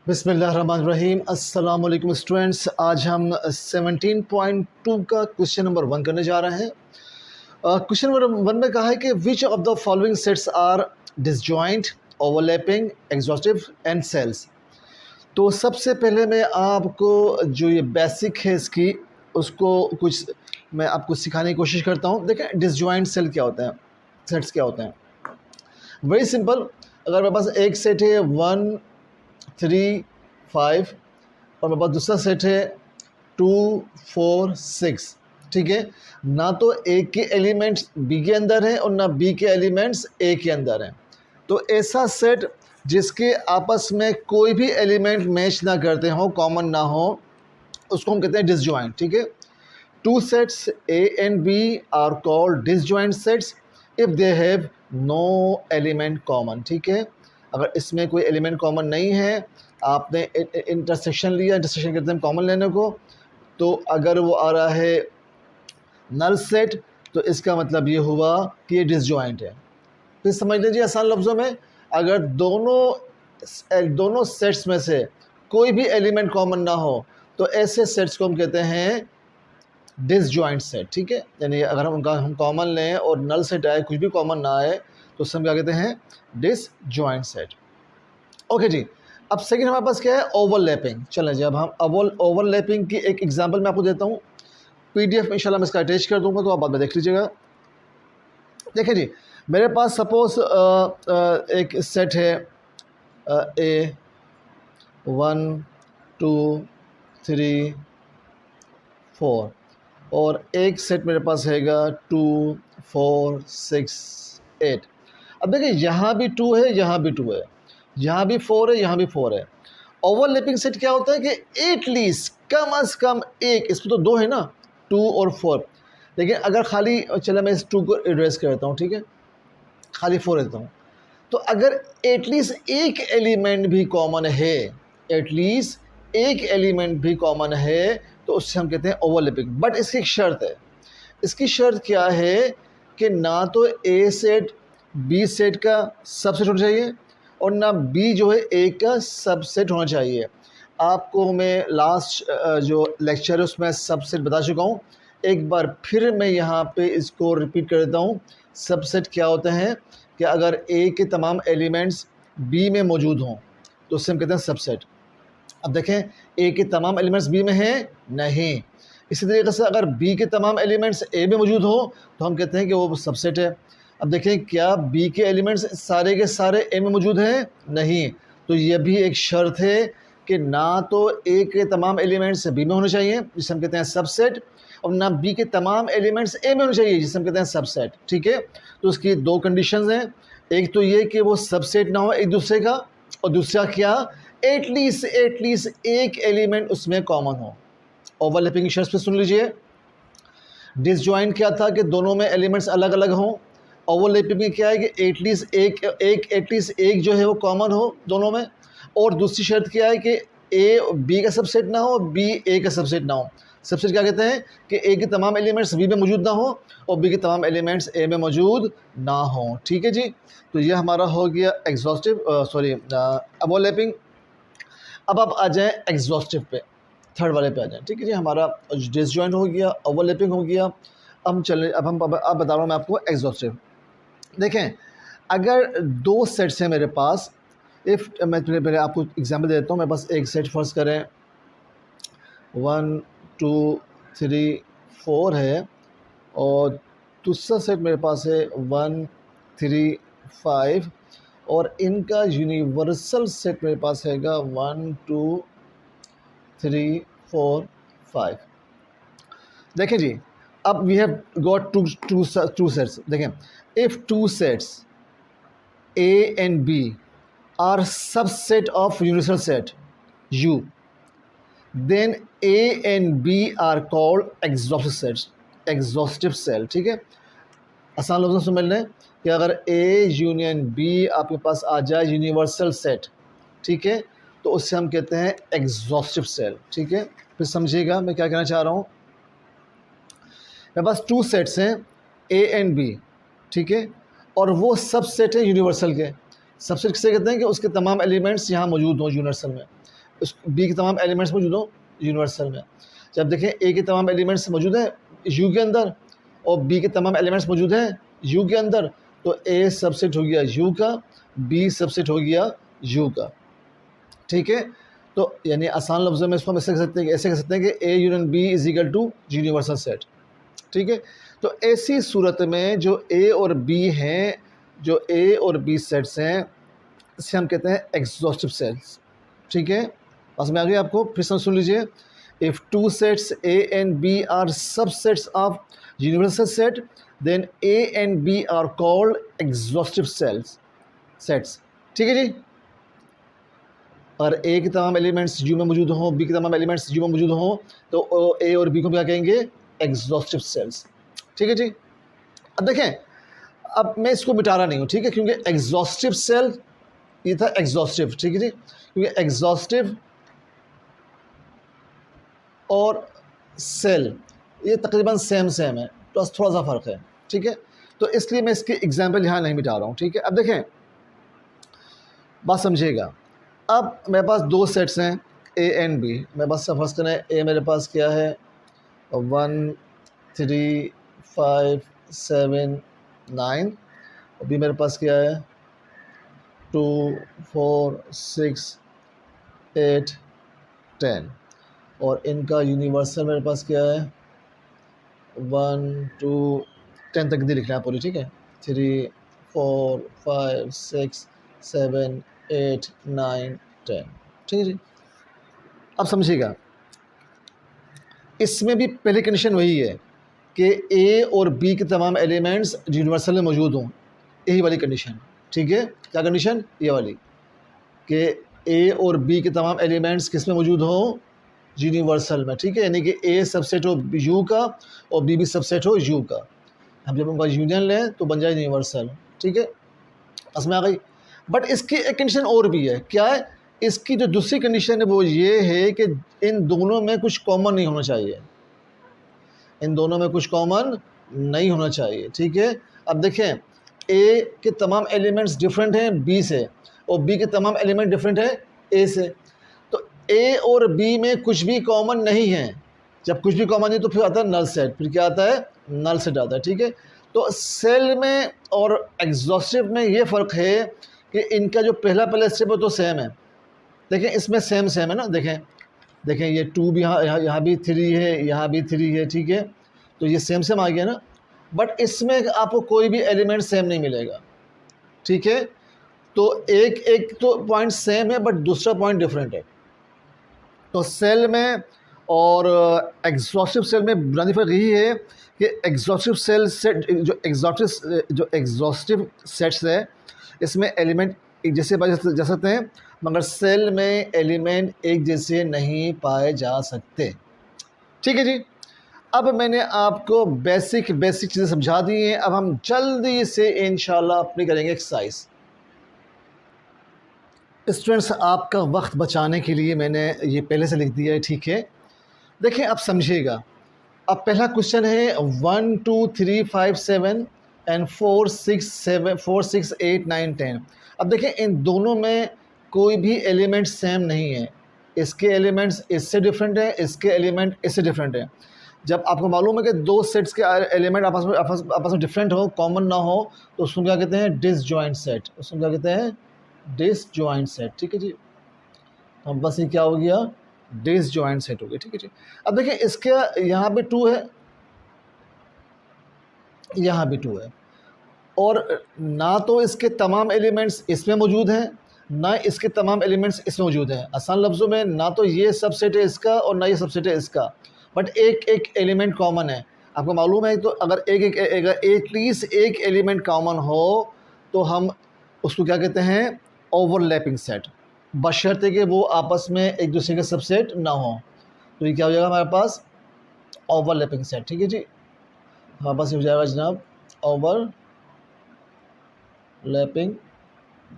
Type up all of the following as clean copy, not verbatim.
बिस्मिल्लाहिर्रहमानिर्रहीम। अस्सलाम वालेकुम स्टूडेंट्स। आज हम 17.2 का क्वेश्चन नंबर 1 करने जा रहे हैं। क्वेश्चन नंबर 1 में कहा है कि which of the following sets are disjoint, overlapping, exhaustive and cells. तो सबसे पहले मैं आपको जो ये बेसिक है इसकी उसको कुछ मैं आपको सिखाने की कोशिश करता हूँ। देखें डिसजॉइंट सेल क्या होते हैं, सेट्स क्या होते हैं। Very simple. अगर मेरे पास एक सेट है 1 3 5 और मेरे पास दूसरा सेट है 2 4 6, ठीक है। ना तो ए के एलिमेंट्स बी के अंदर हैं और ना बी के एलिमेंट्स ए के अंदर हैं। तो ऐसा सेट जिसके आपस में कोई भी एलिमेंट मैच ना करते हो, कॉमन ना हो, उसको हम कहते हैं डिसजॉइंट, ठीक है। Two sets A and B are called disjoint sets if they have no element common, ठीक है। अगर इसमें कोई एलिमेंट कॉमन नहीं है, आपने इंटरसेक्शन लिया, इंटरसेक्शन कहते हैं कॉमन लेने को, तो अगर वो आ रहा है नल सेट तो इसका मतलब ये हुआ कि ये डिसजॉइंट है। फिर समझ लीजिए आसान लफ्ज़ों में, अगर दोनों सेट्स में से कोई भी एलिमेंट कॉमन ना हो तो ऐसे सेट्स को हम कहते हैं डिसजॉइंट सेट, ठीक है। यानी अगर हम कॉमन लें और नल सेट आए, कुछ भी कॉमन ना आए, तो उससे हम क्या कहते हैं, डिसजॉइंट सेट। ओके जी। अब सेकंड हमारे पास क्या है, ओवरलैपिंग। चलें जी, अब हम ओवरलैपिंग की एक एग्जांपल मैं आपको देता हूँ। पीडीएफ में इंशाल्लाह मैं इसका अटैच कर दूंगा, तो आप बाद में देख लीजिएगा। देखिए जी, मेरे पास सपोज एक सेट है ए 1 2 3 4 और एक सेट मेरे पास हैगा 2 4 6 8। अब देखिए यहाँ भी 2 है, यहाँ भी 2 है, यहाँ भी 4 है, यहाँ भी 4 है। ओवरलैपिंग सेट क्या होता है कि एटलीस्ट कम अज़ कम एक, इसमें तो 2 है ना, 2 और 4। लेकिन अगर खाली, चलो मैं इस 2 को इरेज कर देता हूँ, ठीक है, खाली 4 देता हूँ, तो अगर एटलीस्ट एक एलिमेंट भी कॉमन है, एटलीस्ट एक एलिमेंट भी कॉमन है, तो उससे हम कहते हैं ओवरलैपिंग। बट इसकी एक शर्त है। इसकी शर्त क्या है कि ना तो ए सेट बी सेट का सबसेट होना चाहिए और ना बी जो है ए का सबसेट होना चाहिए। आपको मैं लास्ट जो लेक्चर है उसमें सबसेट बता चुका हूँ। एक बार फिर मैं यहाँ पे इसको रिपीट कर देता हूँ। सबसेट क्या होते हैं कि अगर ए के तमाम एलिमेंट्स बी में मौजूद हों तो उससे हम कहते हैं सबसेट। अब देखें, ए के तमाम एलिमेंट्स बी में हैं नहीं, इसी तरीके से अगर बी के तमाम एलिमेंट्स ए में मौजूद हो तो हम कहते हैं कि वो सबसेट है। अब देखें, क्या बी के एलिमेंट्स सारे के सारे ए में मौजूद हैं नहीं, तो यह भी एक शर्त है कि ना तो ए के तमाम एलिमेंट्स बी में होने चाहिए जिसे हम कहते हैं सबसेट, और ना बी के तमाम एलिमेंट्स ए में होने चाहिए जिसे हम कहते हैं सबसेट, ठीक है। तो उसकी दो कंडीशंस हैं। एक तो ये कि वो सबसेट ना हो एक दूसरे का, और दूसरा क्या, एटलीस्ट एक एलिमेंट उसमें कॉमन हो। ओवरलैपिंग की शर्त पे सुन लीजिए। डिसजॉइंट क्या था कि दोनों में एलिमेंट्स अलग अलग हों। ओवरलैपिंग में क्या है कि एटलीस्ट एक जो है वो कॉमन हो दोनों में। और दूसरी शर्त क्या है कि ए बी का सबसेट ना हो, बी ए का सबसेट ना हो। सबसेट क्या कहते हैं कि ए के तमाम एलिमेंट्स बी में मौजूद ना हो और बी के तमाम एलिमेंट्स ए में मौजूद ना हो, ठीक है जी। तो ये हमारा हो गया एग्जॉस्टिव, ओवरलैपिंग। अब आप आ जाएँ एग्जॉस्टिव पे, थर्ड वाले पे आ जाएँ, ठीक है जी। हमारा डिसजॉइंट हो गया, ओवरलैपिंग हो गया। अब चलें, अब बता रहा हूँ मैं आपको एग्जॉस्टिव। देखें, अगर दो सेट्स हैं मेरे पास, इफ़ मैं पहले आपको एग्जांपल देता हूँ। मेरे पास एक सेट फर्स्ट करें 1 2 3 4 है और दूसरा सेट मेरे पास है 1 3 5 और इनका यूनिवर्सल सेट मेरे पास हैगा 1 2 3 4 5। देखें जी, अब we have got two sets. देखें, if two sets A and B are subset of universal set U, then A and B are called exhaustive sets, exhaustive cell, ठीक है। आसान लफ्ज़ों में समझ लें कि अगर A यूनियन B आपके पास आ जाए यूनिवर्सल सेट, ठीक है, तो उससे हम कहते हैं एग्जॉस्टिव सेल, ठीक है। फिर समझिएगा मैं क्या कहना चाह रहा हूँ। मेरे पास टू सेट्स हैं A एंड B, ठीक है, और वो सब सेट है यूनिवर्सल के। सबसेट किसे कहते हैं कि उसके तमाम एलिमेंट्स यहाँ मौजूद हों यूनिवर्सल में। उस बी के तमाम एलिमेंट्स मौजूद हों यूनिवर्सल में। जब देखें ए के तमाम एलिमेंट्स मौजूद हैं यू के अंदर और बी के तमाम एलिमेंट्स मौजूद हैं यू के अंदर, तो ए सबसेट हो गया यू का, बी सबसेट हो गया यू का। ठीक है, तो यानी आसान लफ्ज़ों में इसको हम ऐसे कह सकते हैं कि A union B is equal to universal set. ठीक है, तो ऐसी सूरत में जो ए और बी हैं, जो ए और बी सेट्स हैं, इसे हम कहते हैं एग्जॉस्टिव सेट्स। ठीक है, बस में आ गई आपको, फिर सुन लीजिए। If two sets A and B are subsets of universal set, then A and B are called exhaustive sets. ठीक है जी, और ए के तमाम एलिमेंट्स यू में मौजूद हों, बी के तमाम एलिमेंट्स यू में मौजूद हों, तो ए और बी को क्या कहेंगे, एग्जॉस्टिव सेल्स। ठीक है जी, अब देखें, अब मैं इसको मिटा रहा नहीं हूँ, ठीक है, क्योंकि एग्जॉस्टिव सेल ये था एग्जॉस्टिव। ठीक है जी, क्योंकि एग्जॉस्टिव और सेल ये तकरीबन सेम है, तो बस थोड़ा सा फ़र्क है। ठीक है, तो इसलिए मैं इसकी एग्जाम्पल यहाँ नहीं मिटा रहा हूँ। ठीक है, अब देखें, बात समझिएगा। अब मेरे पास दो सेट्स हैं ए एंड बी। मेरे पास फर्स्ट करें, ए मेरे पास क्या है 1 3 5 7 9, और बी मेरे पास क्या है 2 4 6 8 10, और इनका यूनिवर्सल मेरे पास क्या है 1 2 10 तक दी लिखना है पूरी। ठीक है, 3 4 5 6 7 8 9 10। ठीक है जी, अब समझिएगा, इसमें भी पहली कंडीशन वही है कि ए और बी के तमाम एलिमेंट्स यूनिवर्सल में मौजूद हों, यही वाली कंडीशन। ठीक है, क्या कंडीशन, ये वाली कि ए और बी के तमाम एलिमेंट्स किस में मौजूद हों, यूनिवर्सल में। ठीक है, यानी कि ए सबसेट हो यू का और बी भी सबसेट हो यू का। हम जब उनका यूनियन लें तो बन जाए यूनिवर्सल। ठीक है, उसमें आ गई। बट इसकी एक कंडीशन और भी है, क्या है, इसकी जो दूसरी कंडीशन है वो ये है कि इन दोनों में कुछ कॉमन नहीं होना चाहिए, इन दोनों में कुछ कॉमन नहीं होना चाहिए। ठीक है, अब देखें, ए के तमाम एलिमेंट्स डिफरेंट हैं बी से, और बी के तमाम एलिमेंट डिफरेंट हैं ए से, तो ए और बी में कुछ भी कॉमन नहीं है। जब कुछ भी कॉमन नहीं तो फिर आता है नल सेट, फिर क्या आता है, नल सेट आता है। ठीक है, तो सेल में और एग्जॉस्टिव में ये फ़र्क है कि इनका जो पहला स्टेप है तो सेम है। देखें, इसमें सेम है ना, देखें ये 2 भी यहाँ भी 3 है, यहाँ भी 3 है। ठीक है, तो ये सेम आ गया ना, बट इसमें आपको कोई भी एलिमेंट सेम नहीं मिलेगा। ठीक है, तो एक तो पॉइंट सेम है बट दूसरा पॉइंट डिफरेंट है। तो सेल में और एग्जॉस्टिव सेल में बुनियादी फ़र्क यही है कि एग्जॉस्टिव सेल सेट जो एग्जॉस्टिव सेट्स है, इसमें एलिमेंट एक जैसे पाए जा सकते हैं, मगर सेल में एलिमेंट एक जैसे नहीं पाए जा सकते। ठीक है जी, अब मैंने आपको बेसिक चीज़ें समझा दी हैं। अब हम जल्दी से इंशाल्लाह अपनी करेंगे एक्सरसाइज। स्टूडेंट्स, आपका वक्त बचाने के लिए मैंने ये पहले से लिख दिया है। ठीक है, देखिए आप समझिएगा। अब पहला क्वेश्चन है 1 2 3 5 7 एंड 4 6 8 9 10। अब देखें, इन दोनों में कोई भी एलिमेंट सेम नहीं है। इसके एलिमेंट्स इससे डिफरेंट है, इसके एलिमेंट इससे डिफरेंट है। जब आपको मालूम है कि दो सेट्स के एलिमेंट आपस में डिफरेंट हो, कॉमन ना हो, तो उसको क्या कहते हैं, डिसजॉइंट सेट। उसको क्या कहते हैं, डिसजॉइंट सेट। ठीक है जी, हम बस ये क्या हो गया, डिसजॉइंट सेट हो गया। ठीक है जी, अब देखिए, इसके यहाँ भी 2 है, यहाँ भी 2 है, और ना तो इसके तमाम एलिमेंट्स इसमें मौजूद हैं, ना इसके तमाम एलिमेंट्स इसमें मौजूद हैं। आसान लफ्ज़ों में, ना तो ये सबसेट है इसका और ना ये सबसेट है इसका, बट एक एलिमेंट कॉमन है। आपको मालूम है, तो अगर एटलीस्ट एक एलिमेंट कॉमन हो तो हम उसको क्या कहते हैं, ओवरलैपिंग सेट, बशर्ते कि वो आपस में एक दूसरे के सबसेट ना हो। तो ये क्या हो जाएगा हमारे पास, ओवरलैपिंग सेट। ठीक है जी, हमारे पास ये हो जाएगा जनाब ओवरलैपिंग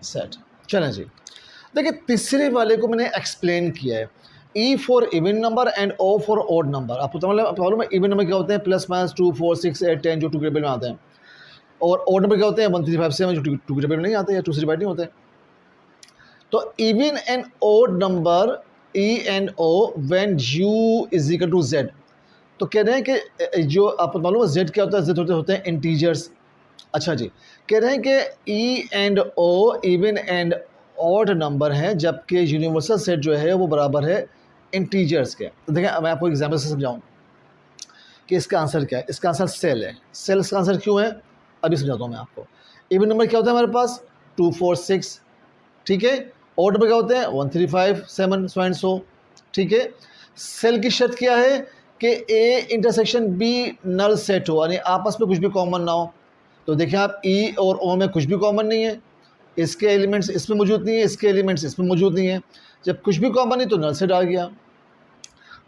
सेट। चलें जी, देखिए तीसरे वाले को मैंने एक्सप्लेन किया है, E for even number and O for odd number. आपको मालूम है इवन नंबर क्या होते हैं, +- 2 4 6 8 10 जो 2 के टेबल में आते हैं, और ऑड नंबर क्या होते हैं 1 3 5 7 जो 2 के टेबल में नहीं आते या 2 से डिवाइड नहीं होते। तो even and odd number E and O when U is equal to Z। तो कह रहे हैं कि जो आपको मालूम है Z क्या होता है, Z होते हैं इंटीजर्स। अच्छा जी, कह रहे हैं कि E and O even and odd number हैं, जबकि यूनिवर्सल सेट जो है वो बराबर है इंटीजर्स के। तो देखें मैं आपको एग्जाम्पल से समझाऊँ कि इसका आंसर क्या है। इसका आंसर सेल है। सेल इसका आंसर क्यों है अभी समझाता हूँ मैं आपको। इवन नंबर क्या होता है हमारे पास 2 4 6, ठीक है। ऑड नंबर क्या होते हैं 1 3 5 7 सो एंड सो, ठीक है। सेल की शर्त क्या है कि A intersection B null set हो, यानी आपस में कुछ भी कॉमन ना हो। तो देखिए आप ई और ओ में कुछ भी कॉमन नहीं है, इसके एलिमेंट्स इसमें मौजूद नहीं है, इसके एलिमेंट्स इसमें मौजूद नहीं है। जब कुछ भी कॉमन नहीं तो नल सेट आ गया।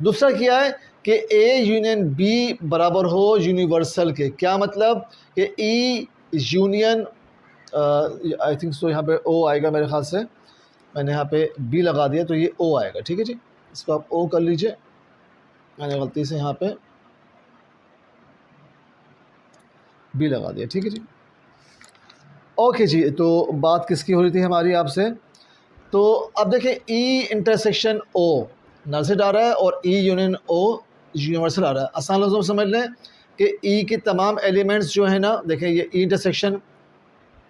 दूसरा क्या है कि ए यूनियन बी बराबर हो यूनिवर्सल के। क्या मतलब कि E union I think so यहाँ पे ओ आएगा मेरे ख्याल से, मैंने यहाँ पे बी लगा दिया तो ये ओ आएगा, ठीक है जी। इसको आप ओ कर लीजिए, मैंने गलती से यहाँ पे बी लगा दिया, ठीक है जी। ओके जी, तो बात किसकी हो रही थी हमारी आपसे। तो अब देखें ई इंटरसेक्शन ओ नल सेट आ रहा है और ई यूनियन ओ यूनिवर्सल आ रहा है। आसान लफ्ज़ों में समझ लें कि ई के तमाम एलिमेंट्स जो है ना, देखें ये ई इंटरसेक्शन,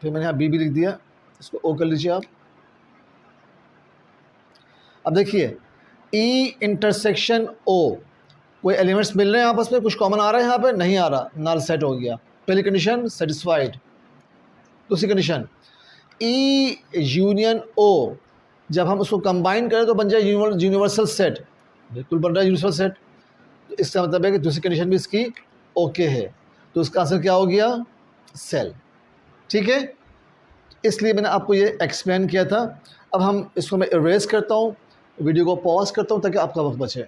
फिर मैंने यहाँ बी भी लिख दिया, इसको ओ कर लीजिए आप। अब देखिए ई इंटरसेक्शन ओ, कोई एलिमेंट्स मिल रहे हैं आपस में, कुछ कॉमन आ रहा है यहाँ पे, नहीं आ रहा, नल सेट हो गया। पहली कंडीशन सेटिस्फाइड। दूसरी कंडीशन ई यूनियन ओ, जब हम उसको कंबाइन करें तो बन जाए यूनिवर्सल सेट, बिल्कुल बन रहा है यूनिवर्सल सेट। तो इसका मतलब है कि दूसरी कंडीशन भी इसकी ओके है, तो इसका आंसर क्या हो गया सेल, ठीक है। इसलिए मैंने आपको ये एक्सप्लेन किया था। अब हम इसको मैं इरेज करता हूँ, वीडियो को पॉज करता हूँ ताकि आपका वक्त बचे।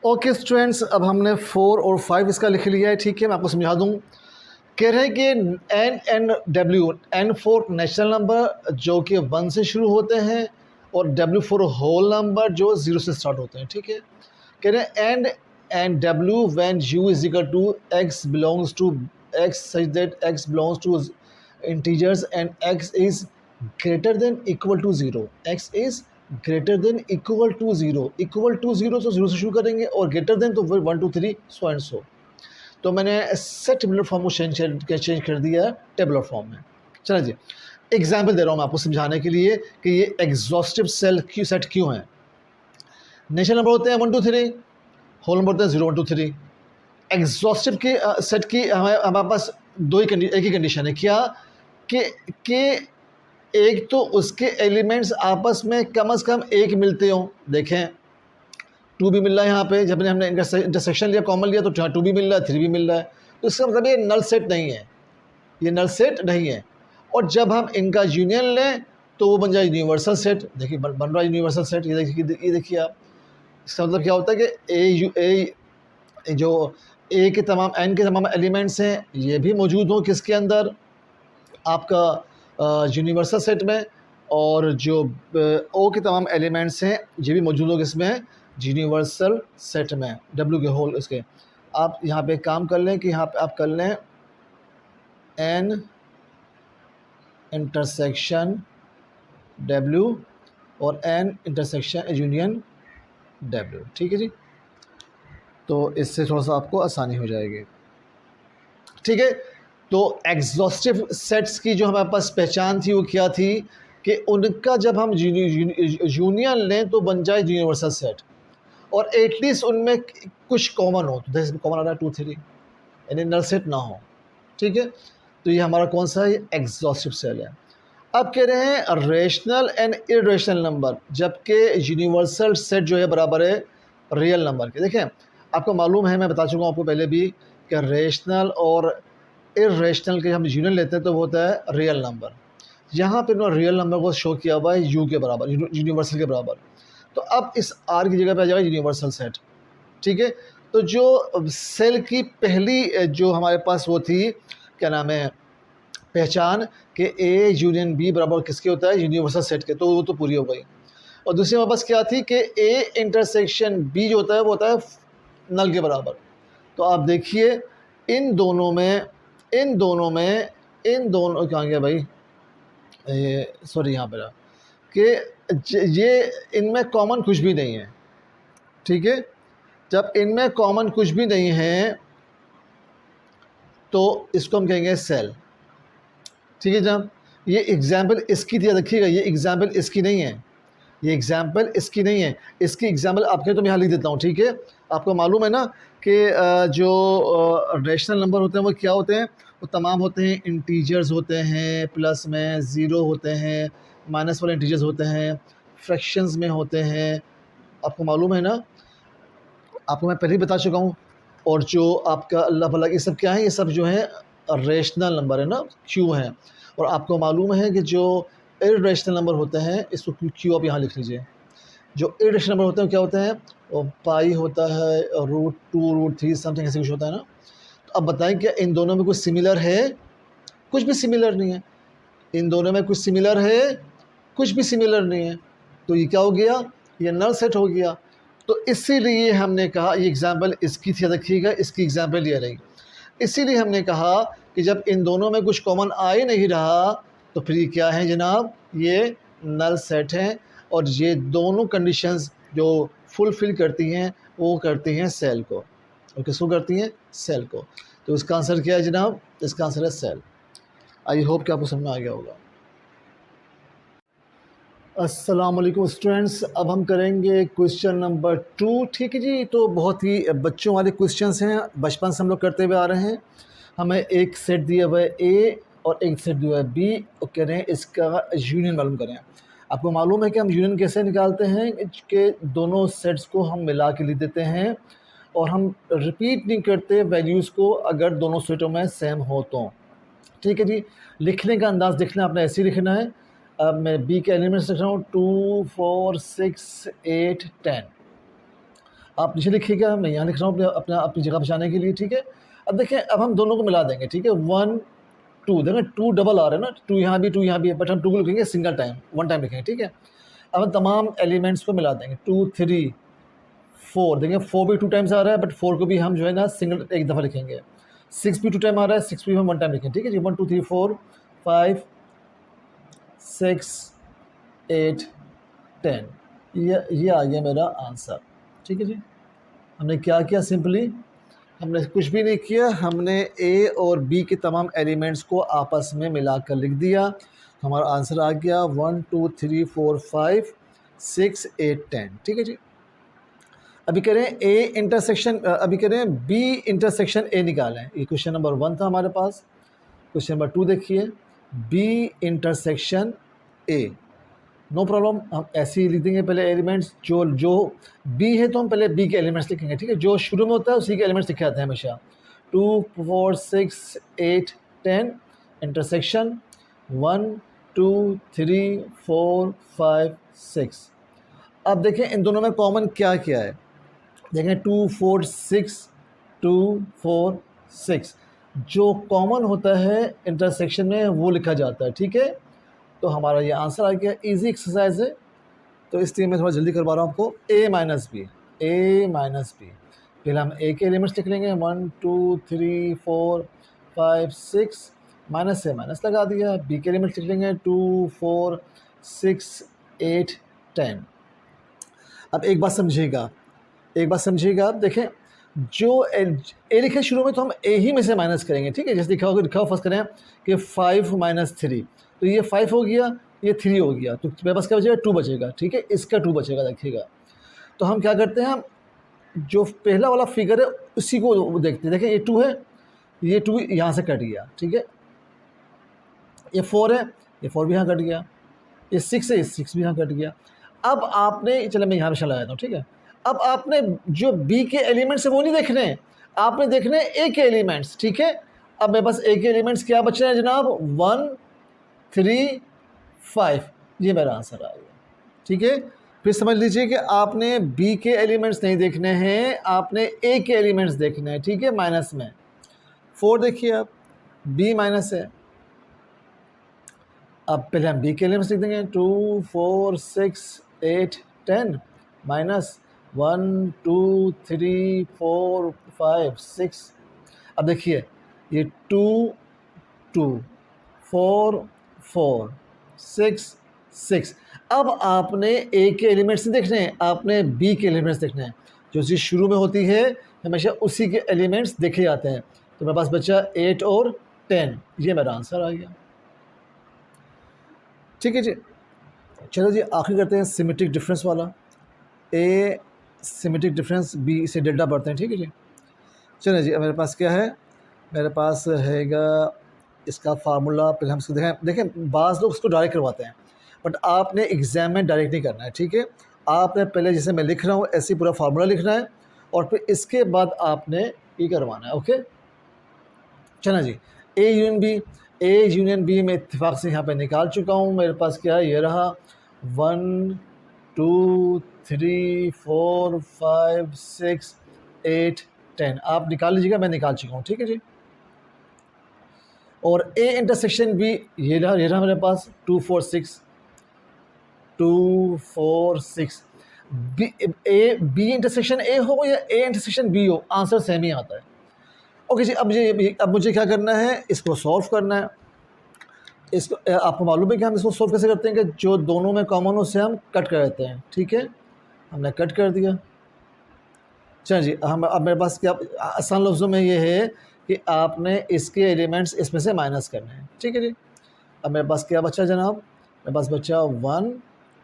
ओके स्टूडेंट्स, अब हमने 4 और 5 इसका लिख लिया है, ठीक है। मैं आपको समझा दूँ। कह रहे हैं कि N and W, N for natural number जो कि 1 से शुरू होते हैं और डब्ल्यू फॉर होल नंबर जो 0 से स्टार्ट होते हैं, ठीक है। कह रहे हैं and W when U is equal to X belongs to X such that X belongs to integers and X is greater than equal to 0। X is greater than equal to 0, equal to 0 तो 0 से शुरू करेंगे और greater than तो फिर 1 2 3 so and so. तो मैंने इससे टेबुलर फॉर्म को चेंज कर दिया टेबुलर फॉर्म में। चलिए जी, एग्जाम्पल दे रहा हूँ मैं आपको समझाने के लिए कि ये एग्जॉस्टिव सेट क्यों है। नेचुरल नंबर होते हैं 1 2 3, होल नंबर होते हैं 0 1 2 3। एग्जॉस्टिव के सेट की हमारे पास एक ही कंडीशन है, क्या कि एक तो उसके एलिमेंट्स आपस में कम से कम एक मिलते हों। देखें 2 भी मिल रहा है यहाँ पे, जब हमने इंटरसेक्शन लिया कॉमन लिया तो 2 भी मिल रहा है, 3 भी मिल रहा है। तो इसका मतलब ये नल सेट नहीं है, ये नल सेट नहीं है। और जब हम इनका यूनियन लें तो वो बन जाए यूनिवर्सल सेट। देखिए बन रहा है यूनिवर्सल सेट, ये देखिए आप। इसका मतलब क्या होता है कि ए जो ए के तमाम एन के तमाम एलिमेंट्स हैं ये भी मौजूद हों किसके अंदर, आपका यूनिवर्सल सेट में, और जो ओ के तमाम एलिमेंट्स हैं ये भी मौजूद हो किसमें है, यूनिवर्सल सेट में, डब्ल्यू के होल इसके। आप यहाँ पे काम कर लें कि यहाँ पे आप कर लें एन इंटरसेक्शन डब्ल्यू और एन इंटरसेक्शन यूनियन डब्ल्यू, ठीक है जी। तो इससे थोड़ा सा आपको आसानी हो जाएगी, ठीक है। तो एग्जॉस्टिव सेट्स की जो हमारे पास पहचान थी वो क्या थी कि उनका जब हम यूनियन लें तो बन जाए यूनिवर्सल सेट, और एटलीस्ट उनमें कुछ कॉमन हो। तो जैसे कॉमन आ रहा है 2 3, यानी नल सेट ना हो, ठीक है। तो ये हमारा कौन सा है, एग्जॉस्टिव सेल है। अब कह रहे हैं रेशनल एंड इरेशनल नंबर, जबकि यूनिवर्सल सेट जो है बराबर है रियल नंबर के। देखें आपको मालूम है, मैं बता चुका हूँ आपको पहले भी, कि रेशनल और इरेशनल के हम यूनियन लेते हैं तो वो होता है रियल नंबर। यहाँ पे उन्होंने रियल नंबर को शो किया हुआ है यू के बराबर, यूनिवर्सल के बराबर। तो अब इस आर की जगह पे आ जाएगा यूनिवर्सल सेट, ठीक है। तो जो सेल की पहली जो हमारे पास वो थी, क्या नाम है, पहचान कि ए यूनियन बी बराबर किसके होता है, यूनिवर्सल सेट के, तो वो तो पूरी हो गई। और दूसरी हमारे पास क्या थी कि ए इंटरसेक्शन बी जो होता है वो होता है नल के बराबर। तो आप देखिए इन दोनों कहाँ गया भाई, सॉरी यहाँ पर कि ये इनमें कॉमन कुछ भी नहीं है, ठीक है। जब इनमें कॉमन कुछ भी नहीं है तो इसको हम कहेंगे सेल, ठीक है जनाब। ये एग्जाम्पल इसकी थी, रखिएगा, ये एग्जाम्पल इसकी नहीं है, ये एग्जाम्पल इसकी नहीं है। इसकी एग्जाम्पल आपके तो मैं यहाँ लिख देता हूँ, ठीक है। आपको मालूम है ना कि जो रेशनल नंबर होते हैं वो क्या होते हैं, वो तमाम होते हैं इंटीजर्स होते हैं, प्लस में ज़ीरो होते हैं, माइनस वाले इंटीजर्स होते हैं, फ्रैक्शंस में होते हैं। आपको मालूम है ना, आपको मैं पहले ही बता चुका हूँ। और जो आपका अल्लाह भला ये सब क्या है, ये सब जो है रेशनल नंबर है ना, क्यू हैं। और आपको मालूम है कि जो इर्रेशनल नंबर होते हैं, इसको क्यू आप यहाँ लिख लीजिए। जो इर्रेशनल नंबर होते हैं क्या होते हैं, वो पाई होता है, √2 √3 समथिंग ऐसे कुछ होता है ना। तो अब बताएं क्या इन दोनों में कुछ सिमिलर है? कुछ भी सिमिलर नहीं है। इन दोनों में कुछ सिमिलर है? कुछ भी सिमिलर नहीं है। तो ये क्या हो गया, ये नल सेट हो गया। तो इसीलिए हमने कहा, ये एग्जाम्पल इसकी थी, रखिएगा, इसकी एग्जाम्पल ये रही। इसीलिए हमने कहा कि जब इन दोनों में कुछ कॉमन आ ही नहीं रहा तो फिर ये क्या है जनाब, ये नल सेट हैं। और ये दोनों कंडीशंस जो फुलफ़िल करती हैं वो करती हैं सेल को। और किसको करती हैं? सेल को। तो इसका आंसर क्या है जनाब? इसका आंसर है सेल। आई होप कि आपको समझ में आ गया होगा। अस्सलाम वालेकुम स्टूडेंट्स, अब हम करेंगे क्वेश्चन नंबर 2, ठीक है जी। तो बहुत ही बच्चों वाले क्वेश्चंस हैं, बचपन से हम लोग करते हुए आ रहे हैं। हमें एक सेट दिया हुआ है ए और एक सेट दिया हुआ है बी, और कह रहे हैं इसका यूनियन मालूम करें। आपको मालूम है कि हम यूनियन कैसे निकालते हैं, कि दोनों सेट्स को हम मिला के लिख देते हैं और हम रिपीट नहीं करते वैल्यूज़ को अगर दोनों सेटों में सेम हो तो, ठीक है जी। लिखने का अंदाज़ देखना, आपने ऐसे ही लिखना है। अब मैं बी के एलिमेंट्स लिख रहा हूँ 2 4 6 8 10। आप नीचे लिखिएगा, मैं यहाँ लिख रहा हूँ अपनी जगह बचाने के लिए, ठीक है। अब देखें, अब हम दोनों को मिला देंगे, ठीक है। 1 2, देखें 2 डबल आ रहा है ना, 2 यहाँ भी 2 यहाँ भी है, बट हम 2 को लिखेंगे सिंगल टाइम, वन टाइम लिखेंगे, ठीक है। अब हम तमाम एलिमेंट्स को मिला देंगे, 2 3 4, देखेंगे 4 भी 2 टाइम्स आ रहा है, बट 4 को भी हम जो है ना सिंगल एक दफ़ा लिखेंगे। 6 भी 2 टाइम आ रहा है, 6 भी हम वन टाइम लिखेंगे, ठीक है जी। 1 2 3 4 5 6 8 10, ये आ गया मेरा आंसर, ठीक है जी। हमने क्या किया, सिंपली हमने कुछ भी नहीं किया, हमने ए और बी के तमाम एलिमेंट्स को आपस में मिलाकर लिख दिया। तो हमारा आंसर आ गया 1 2 3 4 5 6 8 10, ठीक है जी। अभी करें ए इंटरसेक्शन, अभी करें बी इंटरसेक्शन ए निकालें। ये क्वेश्चन नंबर 1 था हमारे पास। क्वेश्चन नंबर 2 देखिए, B intersection A. No problem, हम ऐसे ही लिख देंगे पहले एलिमेंट्स। जो बी है तो हम पहले बी के एलिमेंट्स लिखेंगे, ठीक है। जो शुरू में होता है उसी के एलिमेंट्स लिखे जाते हैं हमेशा। 2 4 6 8 10 इंटरसेक्शन 1 2 3 4 5 6। अब देखें इन दोनों में कॉमन क्या क्या है, देखें 2 4 6 2 4 6, जो कॉमन होता है इंटरसेक्शन में वो लिखा जाता है, ठीक है। तो हमारा ये आंसर आ गया, इजी एक्सरसाइज है, तो इसलिए मैं थोड़ा जल्दी करवा रहा हूँ आपको। ए माइनस बी, ए माइनस बी, पहले हम ए के एलिमेंट्स लिख लेंगे, 1 2 3 4 5 6, माइनस से माइनस लगा दिया। बी के एलिमेंट्स लिख लेंगे 2 4 6 8 10। अब एक बात समझिएगा, एक बात समझिएगा, आप देखें जो ए लिखे शुरू में तो हम ए ही में से माइनस करेंगे, ठीक है। जैसे लिखा हो फर्स्ट करें कि 5 - 3, तो ये 5 हो गया, ये 3 हो गया, तो मेरे पास क्या बचेगा, 2 बचेगा, ठीक है। इसका 2 बचेगा, देखिएगा। तो हम क्या करते हैं, हम जो पहला वाला फिगर है उसी को देखते हैं। देखें ये 2 है, ये 2 यहाँ से कट गया, ठीक है। ये 4 है, ये 4 भी यहाँ कट गया। ये 6 है, ये 6 भी यहाँ कट गया। अब आपने, चलो मैं यहाँ पे चला जाता हूँ, ठीक है। अब आपने जो बी के एलिमेंट्स है वो नहीं देखने हैं, आपने देखने हैं ए के एलिमेंट्स, ठीक है। अब मेरे पास ए के एलिमेंट्स क्या बच रहे हैं जनाब, 1 3 5, ये मेरा आंसर आ गया, ठीक है। फिर समझ लीजिए कि आपने बी के एलिमेंट्स नहीं देखने हैं, आपने ए के एलिमेंट्स देखने हैं, ठीक है। माइनस में 4 देखिए, आप बी माइनस है। अब पहले हम बी के एलिमेंट्स लिख देंगे, 2 4 6 8 10 माइनस 1 2 3 4 5 6। अब देखिए ये 2 2 4 4 6 6। अब आपने ए के एलिमेंट्स नहीं देखने हैं, आपने बी के एलिमेंट्स देखने हैं। जो चीज़ शुरू में होती है हमेशा उसी के एलिमेंट्स देखे जाते हैं। तो मेरे पास बचा 8 और 10, ये मेरा आंसर आ गया। ठीक है जी, चलो जी आखिर करते हैं सिमेट्रिक डिफरेंस वाला। ए सिमेट्रिक डिफरेंस, बी से डेल्टा पढ़ते हैं। ठीक है जी, चलो जी, अब मेरे पास क्या है, मेरे पास हैगा इसका फार्मूला। पहले हम इसको देखें बाज़ लोग इसको डायरेक्ट करवाते हैं, बट आपने एग्ज़ाम में डायरेक्ट नहीं करना है। ठीक है, आपने पहले जैसे मैं लिख रहा हूँ ऐसे पूरा फार्मूला लिखना है और फिर इसके बाद आपने ये करवाना है। ओके, चलो जी, A union B, A union B में इत्तेफाक से यहाँ पे निकाल चुका हूँ। मेरे पास क्या है, ये रहा 1 2 3 4 5 6 8 10। आप निकाल लीजिएगा, मैं निकाल चुका हूँ। ठीक है जी, और ए इंटरसेक्शन बी ये रहा मेरे पास 2 4 6 2 4 6। बी इंटरसेक्शन ए हो या ए इंटरसेक्शन बी हो, आंसर सेम ही आता है। ओके जी, अब मुझे क्या करना है, इसको सॉल्व करना है। इसको आपको मालूम है कि हम इसको सॉल्व कैसे करते हैं, कि जो दोनों में कॉमन हो उसे हम कट कर देते हैं। ठीक है, हमने कट कर दिया। चलिए जी, हम अब मेरे पास क्या आसान लफ्ज़ों में ये है कि आपने इसके एलिमेंट्स इसमें से माइनस करने हैं। ठीक है जी, अब मेरे पास क्या बचा जनाब, मेरे पास बचा 1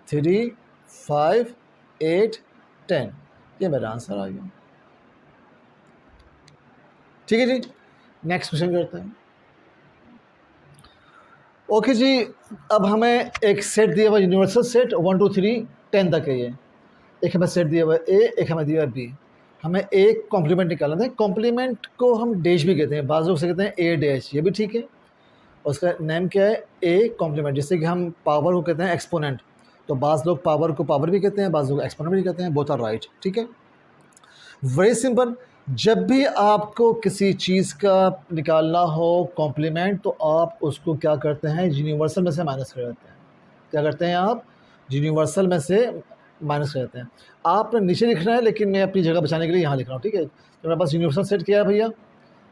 3 5 8 10, ये मेरा आंसर आ गया। ठीक है जी, नेक्स्ट क्वेश्चन करते हैं। ओके जी, अब हमें एक सेट दिया हुआ यूनिवर्सल सेट 1 2 3 10 तक है। ये एक हमें सेट दिया हुआ है ए, एक हमें दिया हुआ है बी। हमें एक कॉम्प्लीमेंट निकालना है। कॉम्प्लीमेंट को हम डैश भी कहते हैं, बाज़ लोग से कहते हैं ए डैश, ये भी ठीक है। उसका नेम क्या है, ए कॉम्प्लीमेंट। जैसे कि हम पावर को कहते हैं एक्सपोनेंट, तो बाज़ लोग पावर को पावर भी कहते हैं, बाज़ लोग एक्सपोनेंट भी कहते हैं। Both are right. ठीक है, वेरी सिंपल। जब भी आपको किसी चीज़ का निकालना हो कॉम्प्लीमेंट, तो आप उसको क्या करते हैं, यूनिवर्सल में से माइनस कर देते हैं। क्या करते हैं आप, यूनिवर्सल में से माइनस कर देते हैं। आपने नीचे लिखना है, लेकिन मैं अपनी जगह बचाने के लिए यहाँ लिख रहा हूँ। ठीक है, तो मेरे पास यूनिवर्सल सेट क्या है भैया,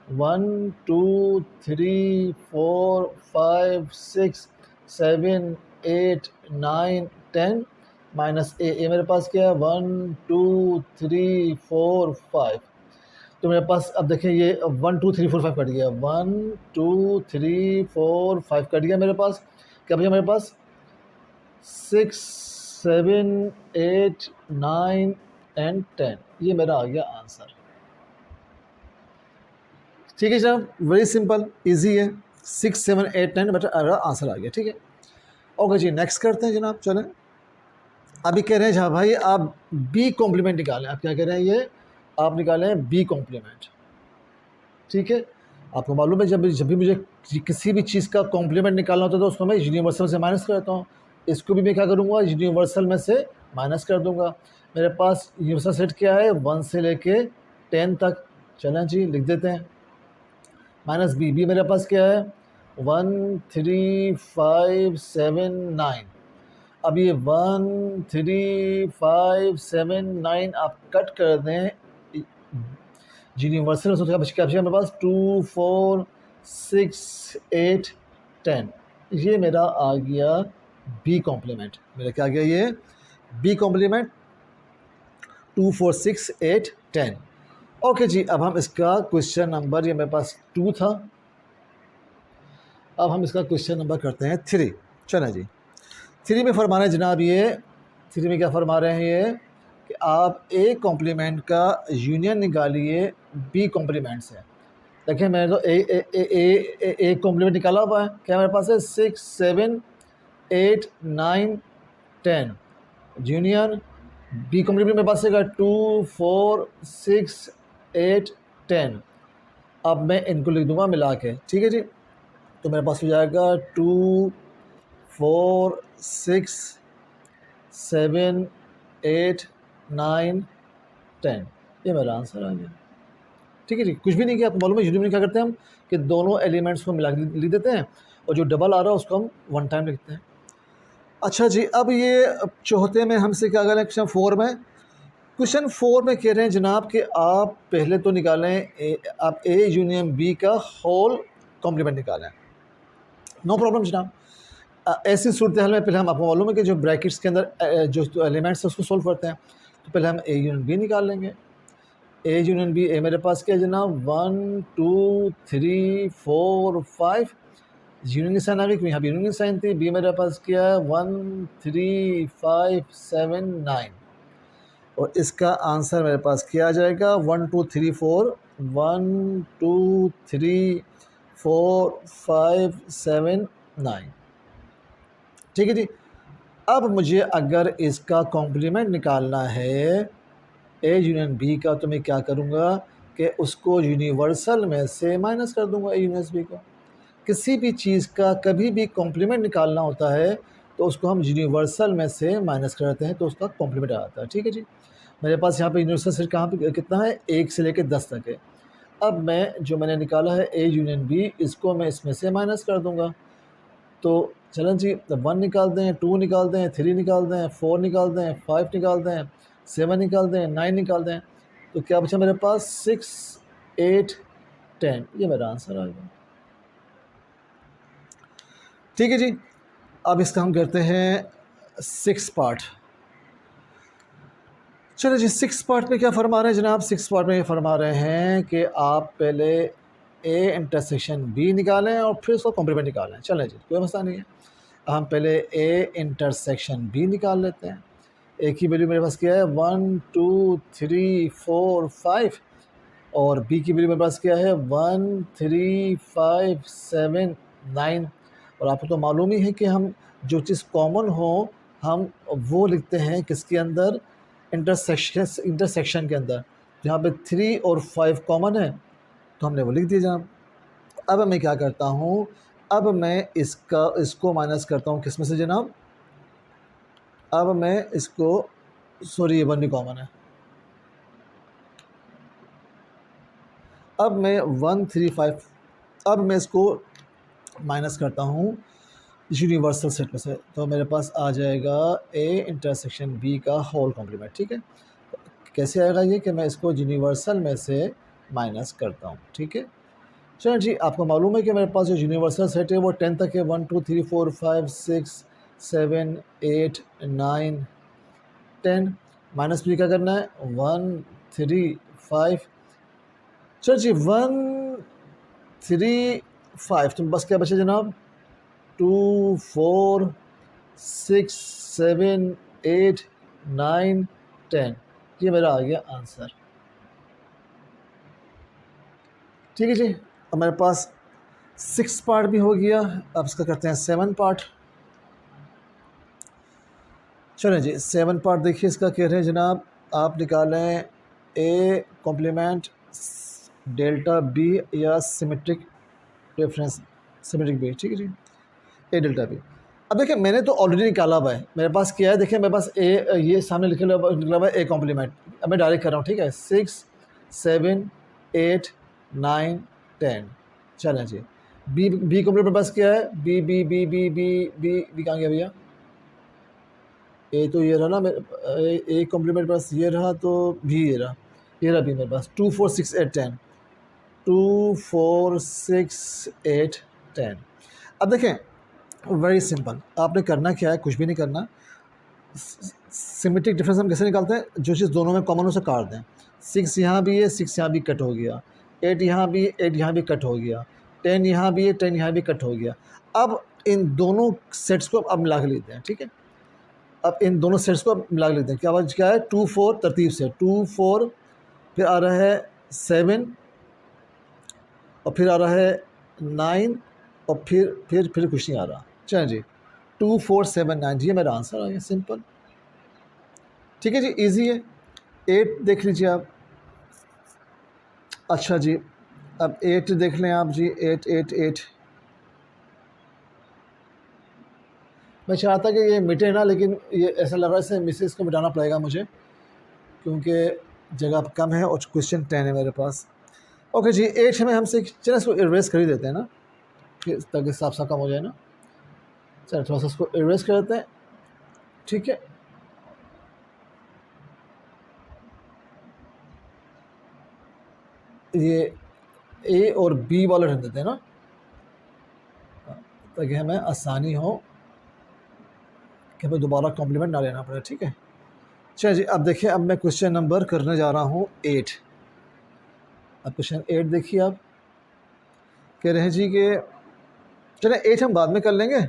1 2 3 4 5 6 7 8 9 10 माइनस ए मेरे पास क्या है 1 2 3 4 5। तो मेरे पास अब देखें ये 1 2 3 4 5 कट गया, 1 2 3 4 5 कट गया मेरे पास। क्या भैया मेरे पास 6 7 8 9 एंड 10, ये मेरा आ गया आंसर। ठीक है जनाब, वेरी सिंपल इजी है, 6 7 8 9 मेरा आंसर आ गया। ठीक है, ओके जी, नेक्स्ट करते हैं जनाब। चलें, अभी कह रहे हैं जहाँ भाई आप बी कॉम्प्लीमेंट निकालें। आप क्या कह रहे हैं, ये आप निकालें बी कॉम्प्लीमेंट। ठीक है, आपको मालूम है जब भी मुझे किसी भी चीज़ का कॉम्प्लीमेंट निकालना होता है तो उसको मैं यूनिवर्सल से माइनस करता हूँ। इसको भी मैं क्या करूँगा, यूनिवर्सल में से माइनस कर दूँगा। मेरे पास यूनिवर्सल सेट क्या है, 1 से लेके 10 तक। चलें जी, लिख देते हैं। माइनस बी मेरे पास क्या है, 1 3 5 7 9। अब ये 1 3 5 7 9 आप कट कर दें, यूनिवर्सल में क्या बचा मेरे पास 2 4 6 8 10, ये मेरा आ गया बी कॉम्प्लीमेंट। मेरा क्या आ गया, ये बी कॉम्प्लीमेंट 2 4 6 8 10। ओके जी, अब हम इसका क्वेश्चन नंबर, ये मेरे पास 2 था, अब हम इसका क्वेश्चन नंबर करते हैं 3। चलें जी, 3 में फरमा रहे हैं जनाब, ये 3 में क्या फरमा रहे हैं ये कि आप ए कॉम्प्लीमेंट का यूनियन निकालिए बी कॉम्प्लीमेंट से। देखिए मैंने तो ए कॉम्प्लीमेंट निकाला हुआ है, क्या मेरे पास है 6 7 8 9 10 यूनियन बी कॉम्प्लीमेंट मेरे पास है 2 4 6 8 10। अब मैं इनको लिख दूंगा मिला के। ठीक है जी, तो मेरे पास हो जाएगा 2 4 6 7 8 9 10, ये मेरा आंसर आ गया। ठीक है जी, कुछ भी नहीं किया। आपको मालूम है यूनियन में क्या करते हैं हम, कि दोनों एलिमेंट्स को मिला के लिख देते हैं और जो डबल आ रहा है उसको हम 1 टाइम लिखते हैं। अच्छा जी, अब ये चौथे में हमसे क्या करें, क्वेश्चन 4 में। क्वेश्चन 4 में कह रहे हैं जनाब कि आप पहले तो निकालें आप ए यूनियन बी का होल कॉम्प्लीमेंट निकालें। नो प्रॉब्लम जनाब, ऐसी सूरत हाल में पहले हम, आपको मालूम है कि जो ब्रैकेट्स के अंदर जो एलिमेंट्स है उसको सोल्व करते हैं, तो पहले हम ए यूनियन बी निकाल लेंगे। ए यूनियन बी, ए मेरे पास क्या है जनाब, 1 2 3 4 5, यूनियन की साइन आ गई, यहाँ भी यूनियन की साइन थी। बी मेरे पास क्या है, 1 3 5 7 9, और इसका आंसर मेरे पास क्या आ जाएगा, 1 2 3 4, 1 2 3 4 5 7 9। ठीक है जी। अब मुझे अगर इसका कॉम्प्लीमेंट निकालना है ए यूनियन बी का, तो मैं क्या करूँगा कि उसको यूनिवर्सल में से माइनस कर दूँगा ए यूनियन बी को। किसी भी चीज़ का कभी भी कॉम्प्लीमेंट निकालना होता है तो उसको हम यूनिवर्सल में से माइनस करते हैं, तो उसका कॉम्प्लीमेंट आता है। ठीक है जी। मेरे पास यहाँ पे यूनिवर्सल सेट कहाँ पे कितना है, 1 से लेकर 10 तक है। अब मैं जो मैंने निकाला है ए यूनियन बी, इसको मैं इसमें से माइनस कर दूँगा। तो चलें जी, 1 निकाल दें, 2 निकाल दें, 3 निकाल दें, 4 निकाल दें, 5 निकाल दें, 7 निकाल दें, 9 निकाल दें, तो क्या बचा मेरे पास, 6 8 10, ये मेरा आंसर आ गया। ठीक है जी। अब इसका हम करते हैं 6 पार्ट। चलो जी, 6 पार्ट में क्या फरमा रहे हैं जनाब, 6 पार्ट में ये फरमा रहे हैं कि आप पहले ए इंटरसेक्शन बी निकालें और फिर उसका कॉम्प्लीमेंट निकालें। चलें जी, कोई मसला नहीं है। हम पहले ए इंटरसेक्शन बी निकाल लेते हैं। ए की वैल्यू मेरे पास क्या है, 1 2 3 4 5, और बी की वैल्यू मेरे पास क्या है, 1 3 5 7 9। और आपको तो मालूम ही है कि हम जो चीज़ कॉमन हो हम वो लिखते हैं किसके अंदर, इंटरसेक्शन के अंदर। जहाँ पे 3 और 5 कॉमन है तो हमने वो लिख दिया जनाब। अब मैं क्या करता हूँ, अब मैं इसको माइनस करता हूँ किस में से जनाब, अब मैं इसको, सॉरी ये 1 भी कॉमन है, अब मैं 1 3 5, अब मैं इसको माइनस करता हूँ यूनिवर्सल सेट में से, तो मेरे पास आ जाएगा ए इंटरसेक्शन बी का होल कॉम्प्लीमेंट। ठीक है, कैसे आएगा ये कि मैं इसको यूनिवर्सल में से माइनस करता हूँ। ठीक है, चलो जी, आपको मालूम है कि मेरे पास जो यूनिवर्सल सेट है वो 10 तक है, 1 2 3 4 5 6 7 8 9 10, माइनस भी क्या करना है, 1 3 5, चलो जी 1 3 5, तो बस क्या बचे जनाब, 2 4 6 7 8 9 10, ये मेरा आ गया आंसर। ठीक है जी, अब मेरे पास 6 पार्ट भी हो गया। अब इसका करते हैं 7 पार्ट। चलें जी, 7 पार्ट देखिए इसका कह रहे हैं जनाब, आप निकालें ए कॉम्प्लीमेंट डेल्टा बी या सिमेट्रिक रेफरेंस सिमेट्रिक बी। ठीक है जी, ए डेल्टा बी। अब देखिए मैंने तो ऑलरेडी निकाला हुआ है, मेरे पास क्या है, देखिए मेरे पास ए, ये सामने निकला हुआ है ए कॉम्प्लीमेंट। अब मैं डायरेक्ट कर रहा हूँ। ठीक है, 6 7 8 9 10। चलें जी, बी कॉम्प्लीमेंट मेरे पास क्या है, B B B B B B B कहाँ गया भैया, ए तो ये रहा ना, ए कॉम्प्लीमेंट पास ये रहा, तो भी ये रहा भी मेरे पास, 2 4 6 8 10, 2 4 6 8 10। अब देखें वेरी सिंपल, आपने करना क्या है, कुछ भी नहीं करना। सिमेट्रिक डिफरेंस हम कैसे निकालते हैं, जो चीज़ दोनों में कॉमन हो उसे काट दें। 6 यहाँ भी है, 6 यहाँ भी कट हो गया, 8 यहाँ भी, 8 यहाँ भी कट हो गया, 10 यहाँ भी है, 10 यहाँ भी कट हो गया। अब इन दोनों सेट्स को अब मिला के लेते हैं। ठीक है, अब इन दोनों सेट्स को मिला लेते हैं। क्या है, 2 4 तरतीब से 2 4, फिर आ रहा है 7, और फिर आ रहा है 9, और फिर कुछ नहीं आ रहा। चलें जी, 2 4 7 9, ये मेरा आंसर आ गया, सिंपल। ठीक है जी, इजी है। 8 देख लीजिए आप। अच्छा जी, अब 8 देख लें आप जी, 8 8 8। मैं चाहता कि ये मिटे ना, लेकिन ये ऐसा लग रहा है इसे मिसेस को मिटाना पड़ेगा मुझे, क्योंकि जगह कम है और क्वेश्चन 10 है मेरे पास। ओके जी, 8 में हमसे, चलो इसको इरेज कर ही देते हैं ना, ताकि साफ साफ कम हो जाए ना। चलो थोड़ा सा इसको इरेज कर देते हैं। ठीक है, ये ए और बी वाला रख देते हैं ना, ताकि हमें आसानी हो कि हमें दोबारा कॉम्प्लीमेंट ना लेना पड़े, ठीक है। चलिए जी, अब देखिए, अब मैं क्वेश्चन नंबर करने जा रहा हूँ 8। अब क्वेश्चन 8 देखिए, आप कह रहे हैं जी कि चलिए 8 हम बाद में कर लेंगे,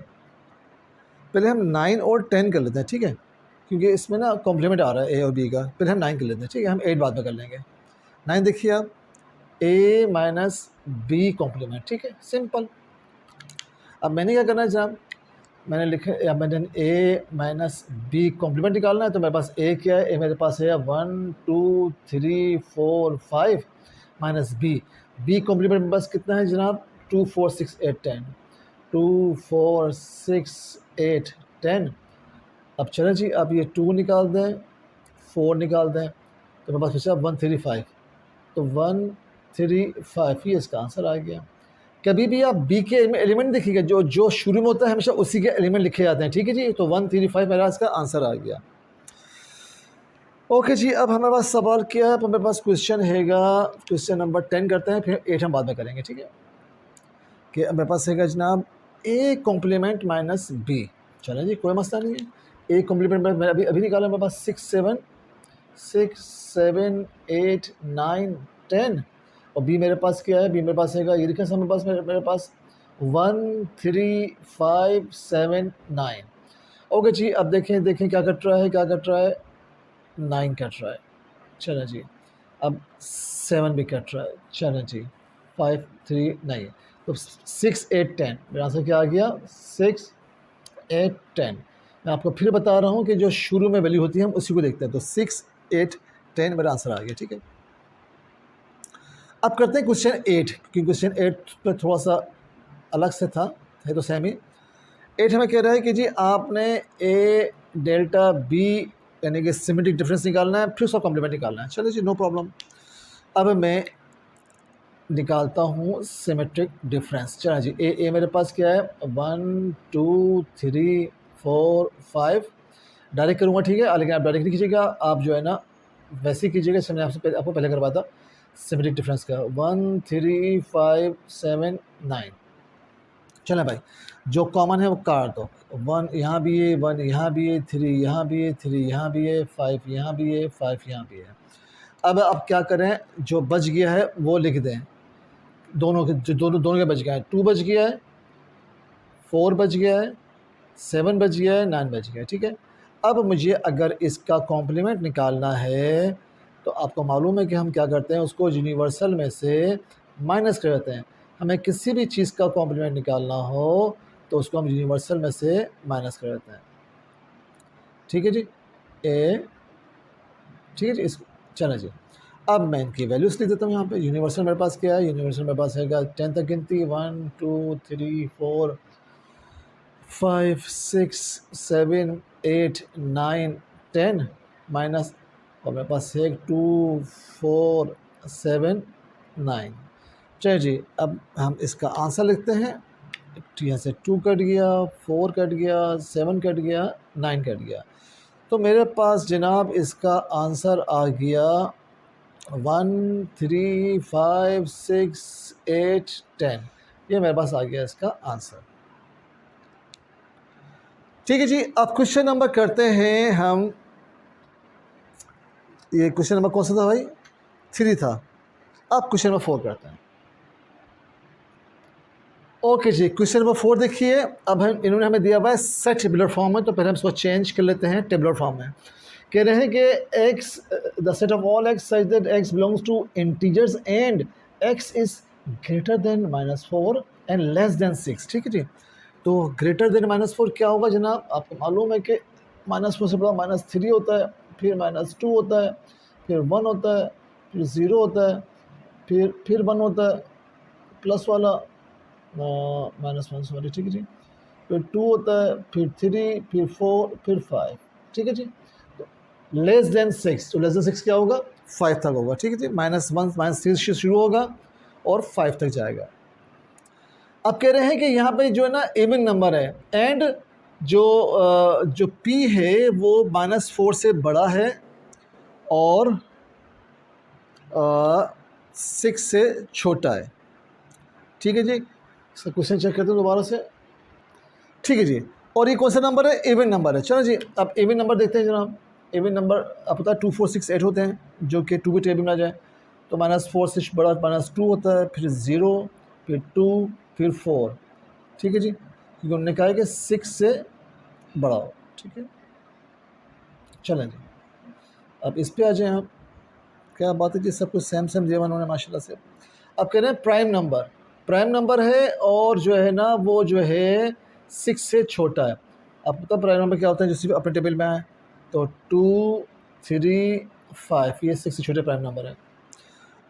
पहले हम 9 और 10 कर लेते हैं, ठीक है, क्योंकि इसमें ना कॉम्प्लीमेंट आ रहा है ए और बी का। पहले हम 9 कर लेते हैं, ठीक है, हम 8 बाद में कर लेंगे। 9 देखिए आप, ए माइनस बी कॉम्प्लीमेंट, ठीक है, सिंपल। अब मैंने क्या करना है जनाब, मैंने लिखे, या मैंने ए माइनस बी कॉम्प्लीमेंट निकालना है, तो मेरे पास ए क्या है, ए मेरे पास है 1 2 3 4 5 माइनस बी कॉम्प्लीमेंट मेरे पास कितना है जनाब, 2 4 6 8 10, 2 4 6 8 10। अब चलें जी, अब ये 2 निकाल दें, 4 निकाल दें, तो मेरे पास बचा 135, तो 135 ही इसका आंसर आ गया। कभी भी आप बी के एलिमेंट देखिएगा, जो जो शुरू में होता है हमेशा उसी के एलिमेंट लिखे जाते हैं, ठीक है जी। तो 135 मेरा इसका आंसर आ गया। ओके जी, अब हमारे पास सवाल क्या है, अब हमारे पास क्वेश्चन हैगा, क्वेश्चन नंबर 10 करते हैं, फिर 8 हम बाद में करेंगे, ठीक है। कि अब मेरे पास हैगा जनाब ए कॉम्प्लीमेंट माइनस बी। चलें जी, कोई मसला नहीं है। ए कॉम्प्लीमेंट मैंने अभी निकाला, मेरे पास 6 7 8 9 10, और बी मेरे पास क्या है, बी मेरे पास हैगा, ये लिखा है मेरे पास, मेरे पास 1 3 5 7 9। ओके जी, अब देखें देखें क्या कट रहा है, क्या कट रहा है, 9 कट रहा है। चलो जी, अब 7 भी कट रहा है। चलो जी, 5 3 9, तो 6 8 10 मेरा आंसर क्या आ गया, 6 8 10। मैं आपको फिर बता रहा हूँ कि जो शुरू में वैल्यू होती है हम उसी को देखते हैं, तो 6 8 10 मेरा आंसर आ गया, ठीक है। अब करते हैं क्वेश्चन 8, क्योंकि क्वेश्चन 8 पर थोड़ा सा अलग से था, है तो सेम ही। 8 हमें कह रहा है कि जी आपने ए डेल्टा बी यानी कि सिमेट्रिक डिफरेंस निकालना है, फिर उसका कॉम्प्लीमेंट निकालना है। चलो जी, नो प्रॉब्लम। अब मैं निकालता हूँ सिमेट्रिक डिफरेंस। चलो जी, ए मेरे पास क्या है, 1 2 3 4 5, डायरेक्ट करूँगा, ठीक है, लेकिन आप डायरेक्ट नहीं कीजिएगा, आप जो है ना वैसे ही कीजिएगा, मैंने आपको पहले करवाया था सिमेट्रिक डिफरेंस का। 1 3 5 7 9। चलें भाई, जो कॉमन है वो काट दो। 1 यहाँ भी है, 1 यहाँ भी है, 3 यहाँ भी है, 3 यहाँ भी है, 5 यहाँ भी है, 5 यहाँ भी है। अब क्या करें, जो बच गया है वो लिख दें, दोनों के, जो दोनों के बच गया है, 2 बच गया है, 4 बच गया है, 7 बच गया है, 9 बच गया है, ठीक है। अब मुझे अगर इसका कॉम्प्लीमेंट निकालना है, तो आपको मालूम है कि हम क्या करते हैं, उसको यूनिवर्सल में से माइनस कर देते हैं। हमें किसी भी चीज़ का कॉम्प्लीमेंट निकालना हो तो उसको हम यूनिवर्सल में से माइनस कर देते हैं, ठीक है जी। ए, ठीक है जी, इस, चलो जी, अब मैं इनकी वैल्यूज लिख देता हूँ यहाँ पे। यूनिवर्सल मेरे पास क्या है, यूनिवर्सल मेरे पास है 10 तक गिनती, 1 2 3 4 5 6 7 8 9 10 माइनस, और मेरे पास है 2 4 7 9। चलिए जी, अब हम इसका आंसर लिखते हैं। यहाँ से 2 कट गया, 4 कट गया, 7 कट गया, 9 कट गया, तो मेरे पास जनाब इसका आंसर आ गया 1 3 5 6 8 10। ये मेरे पास आ गया इसका आंसर, ठीक है जी। अब क्वेश्चन नंबर करते हैं हम, ये क्वेश्चन नंबर कौन सा था भाई, 3 था। अब क्वेश्चन नंबर 4 करते हैं। ओके जी, क्वेश्चन नंबर 4 देखिए। अब हम, इन्होंने हमें दिया हुआ है सेट टेबुलर फॉर्म में, तो पहले हम इसको चेंज कर लेते हैं टेबुलर फॉर्म में। कह रहे हैं कि X, the set of all X such that X belongs to integers and X is greater than -4 and less than 6, ठीक है जी। तो ग्रेटर देन -4 क्या होगा जनाब, आपको मालूम है कि -4 से बड़ा -3 होता है, फिर -2 होता है, फिर 1 होता है, फिर 0 होता है, फिर 1 होता है, प्लस वाला -1, सॉरी, ठीक है जी, फिर 2 होता है, फिर 3, फिर 4, फिर 5, ठीक है जी। तो लेस देन 6, तो लेस देन 6 क्या होगा, 5 तक होगा, ठीक है जी। -1 -3 से शुरू होगा और 5 तक जाएगा। अब कह रहे हैं कि यहाँ पे जो है ना इवन नंबर है, एंड जो P है वो -4 से बड़ा है और 6 से छोटा है, ठीक है जी। इसका क्वेश्चन चेक करते हैं दोबारा से, ठीक है जी। और ये कौन सा नंबर है? इवन नंबर है। चलो जी, अब इवन नंबर देखते हैं जनाब। इवन नंबर आप पता है 2 4 6 8 होते हैं, जो कि 2 के टेबल में आ जाए। तो -4 से बड़ा -2 होता है, फिर 0, फिर 2, फिर 4। ठीक है जी, क्योंकि उन्होंने कहा है कि 6 से बड़ा हो। ठीक है, चलें जी, अब इस पे आ जाएं आप। क्या बात है जी, सब कुछ सेम सेम दिया उन्होंने माशाल्लाह से। अब कह रहे हैं प्राइम नंबर, प्राइम नंबर है और जो है ना वो जो है 6 से छोटा है। अब पता प्राइम नंबर क्या होता है, जिससे अपने टेबल में आए, तो 2 3 5 ये 6 से छोटे प्राइम नंबर है।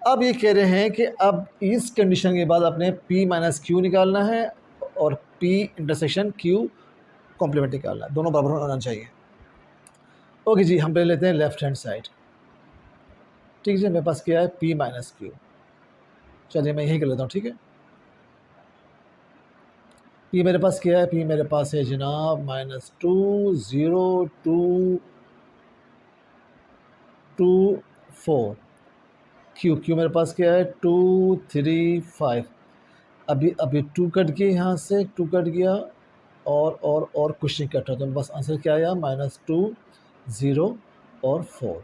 अब ये कह रहे हैं कि अब इस कंडीशन के बाद अपने p माइनस क्यू निकालना है और p इंटरसेक्शन q कॉम्प्लीमेंट निकालना है, दोनों बराबर होना चाहिए। ओके जी, हम ले लेते हैं लेफ्ट हैंड साइड। ठीक है, मेरे पास क्या है p माइनस क्यू। चलिए मैं यही कर लेता हूँ। ठीक है, p मेरे पास क्या है? p मेरे पास है जनाब -2 0 2 2 4। q मेरे पास क्या है? 2 3 5। अभी 2 कट गए, यहाँ से 2 कट गया और कुछ नहीं कट रहा, तो मेरे पास आंसर क्या आया? -2 0 और 4।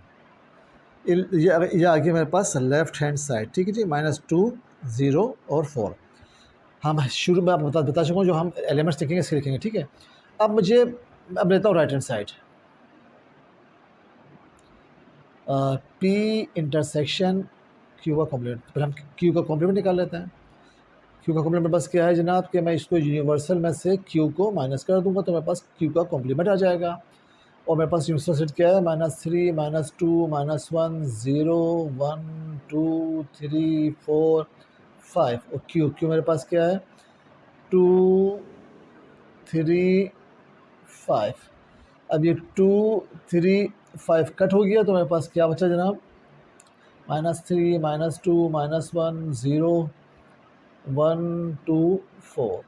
ये आ गया मेरे पास लेफ्ट हैंड साइड। ठीक है जी, -2 0 और 4। हम शुरू में आप बता चुका हूँ, जो हम एलिमेंट्स लिखेंगे इसके लिखेंगे। ठीक है, अब लेता हूँ right hand side. p intersection q का कॉम्प्लीमेंट, फिर हम q का कॉम्प्लीमेंट निकाल लेते हैं। q का कॉम्प्लीमेंट बस क्या है जनाब कि मैं इसको यूनिवर्सल में से q को माइनस कर दूंगा, तो मेरे पास q का कॉम्प्लीमेंट आ जाएगा। और मेरे पास यूनिवर्सल सेट क्या है? -3 -2 -1 0 1 2 3 4 5। और q मेरे पास क्या है? 2 3 5। अब ये 2 3 5 कट हो गया, तो मेरे पास क्या बचा जनाब? -3 -2 -1 0 1 2 4।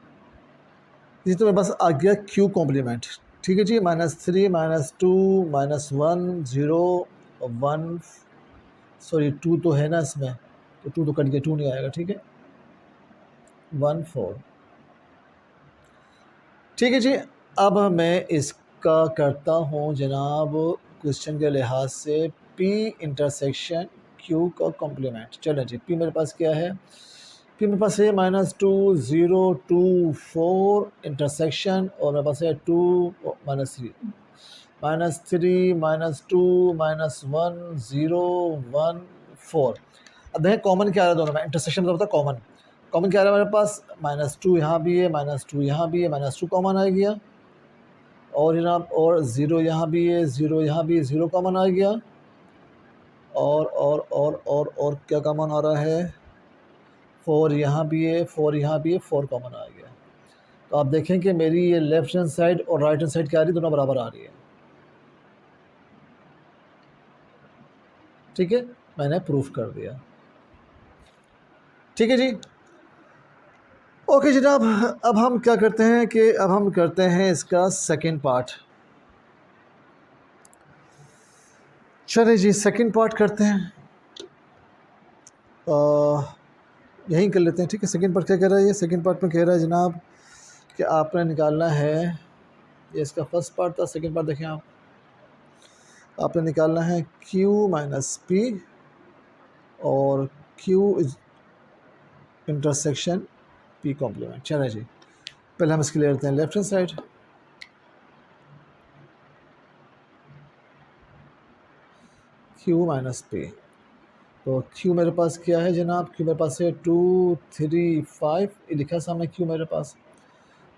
ये तो मेरे पास आ गया q कॉम्प्लीमेंट। ठीक है जी, -3 -2 -1 0 1, सॉरी 2 तो है ना इसमें, तो 2 तो कट गया, 2 नहीं आएगा। ठीक है, 1 4। ठीक है जी, अब मैं इसका करता हूँ जनाब क्वेश्चन के लिहाज से p इंटरसेक्शन q का कॉम्प्लीमेंट। चलो जी, p मेरे पास क्या है? p मेरे पास है -2 0 2 4 इंटरसेक्शन, और मेरे पास है 2 -3 -2 -1 0 1 4। अब देखें कॉमन क्या आ रहा है दोनों में, इंटरसेक्शन का मतलब कॉमन। कॉमन क्या आ रहा है मेरे पास? -2 यहाँ भी है, -2 यहाँ भी है, -2 कॉमन आ गया। और जनाब और 0 यहाँ भी है, 0 यहाँ भी है, 0 कॉमन आ गया। और क्या कॉमन आ रहा है? 4 यहाँ भी है, 4 यहाँ भी है, 4 कॉमन आ गया। तो आप देखें कि मेरी ये लेफ्ट हैंड साइड और राइट हैंड साइड क्या आ रही है? दोनों बराबर आ रही है। ठीक है, मैंने प्रूफ कर दिया। ठीक है जी, ओके जनाब, अब हम क्या करते हैं कि अब हम करते हैं इसका सेकंड पार्ट। चलिए जी, सेकंड पार्ट करते हैं। यहीं कर लेते हैं। ठीक है, सेकंड पार्ट क्या कह रहा है? ये सेकंड पार्ट में कह रहा है जनाब कि आपने निकालना है, ये इसका फर्स्ट पार्ट था। सेकंड पार्ट देखें आप, आपने निकालना है q माइनस p और q is intersection p complement. चलिए जी, पहले हम इसके ले लेते हैं left hand side. q minus p, तो q मेरे पास क्या है जनाब? q मेरे पास है 2 3 5, ये लिखा सामने q मेरे पास।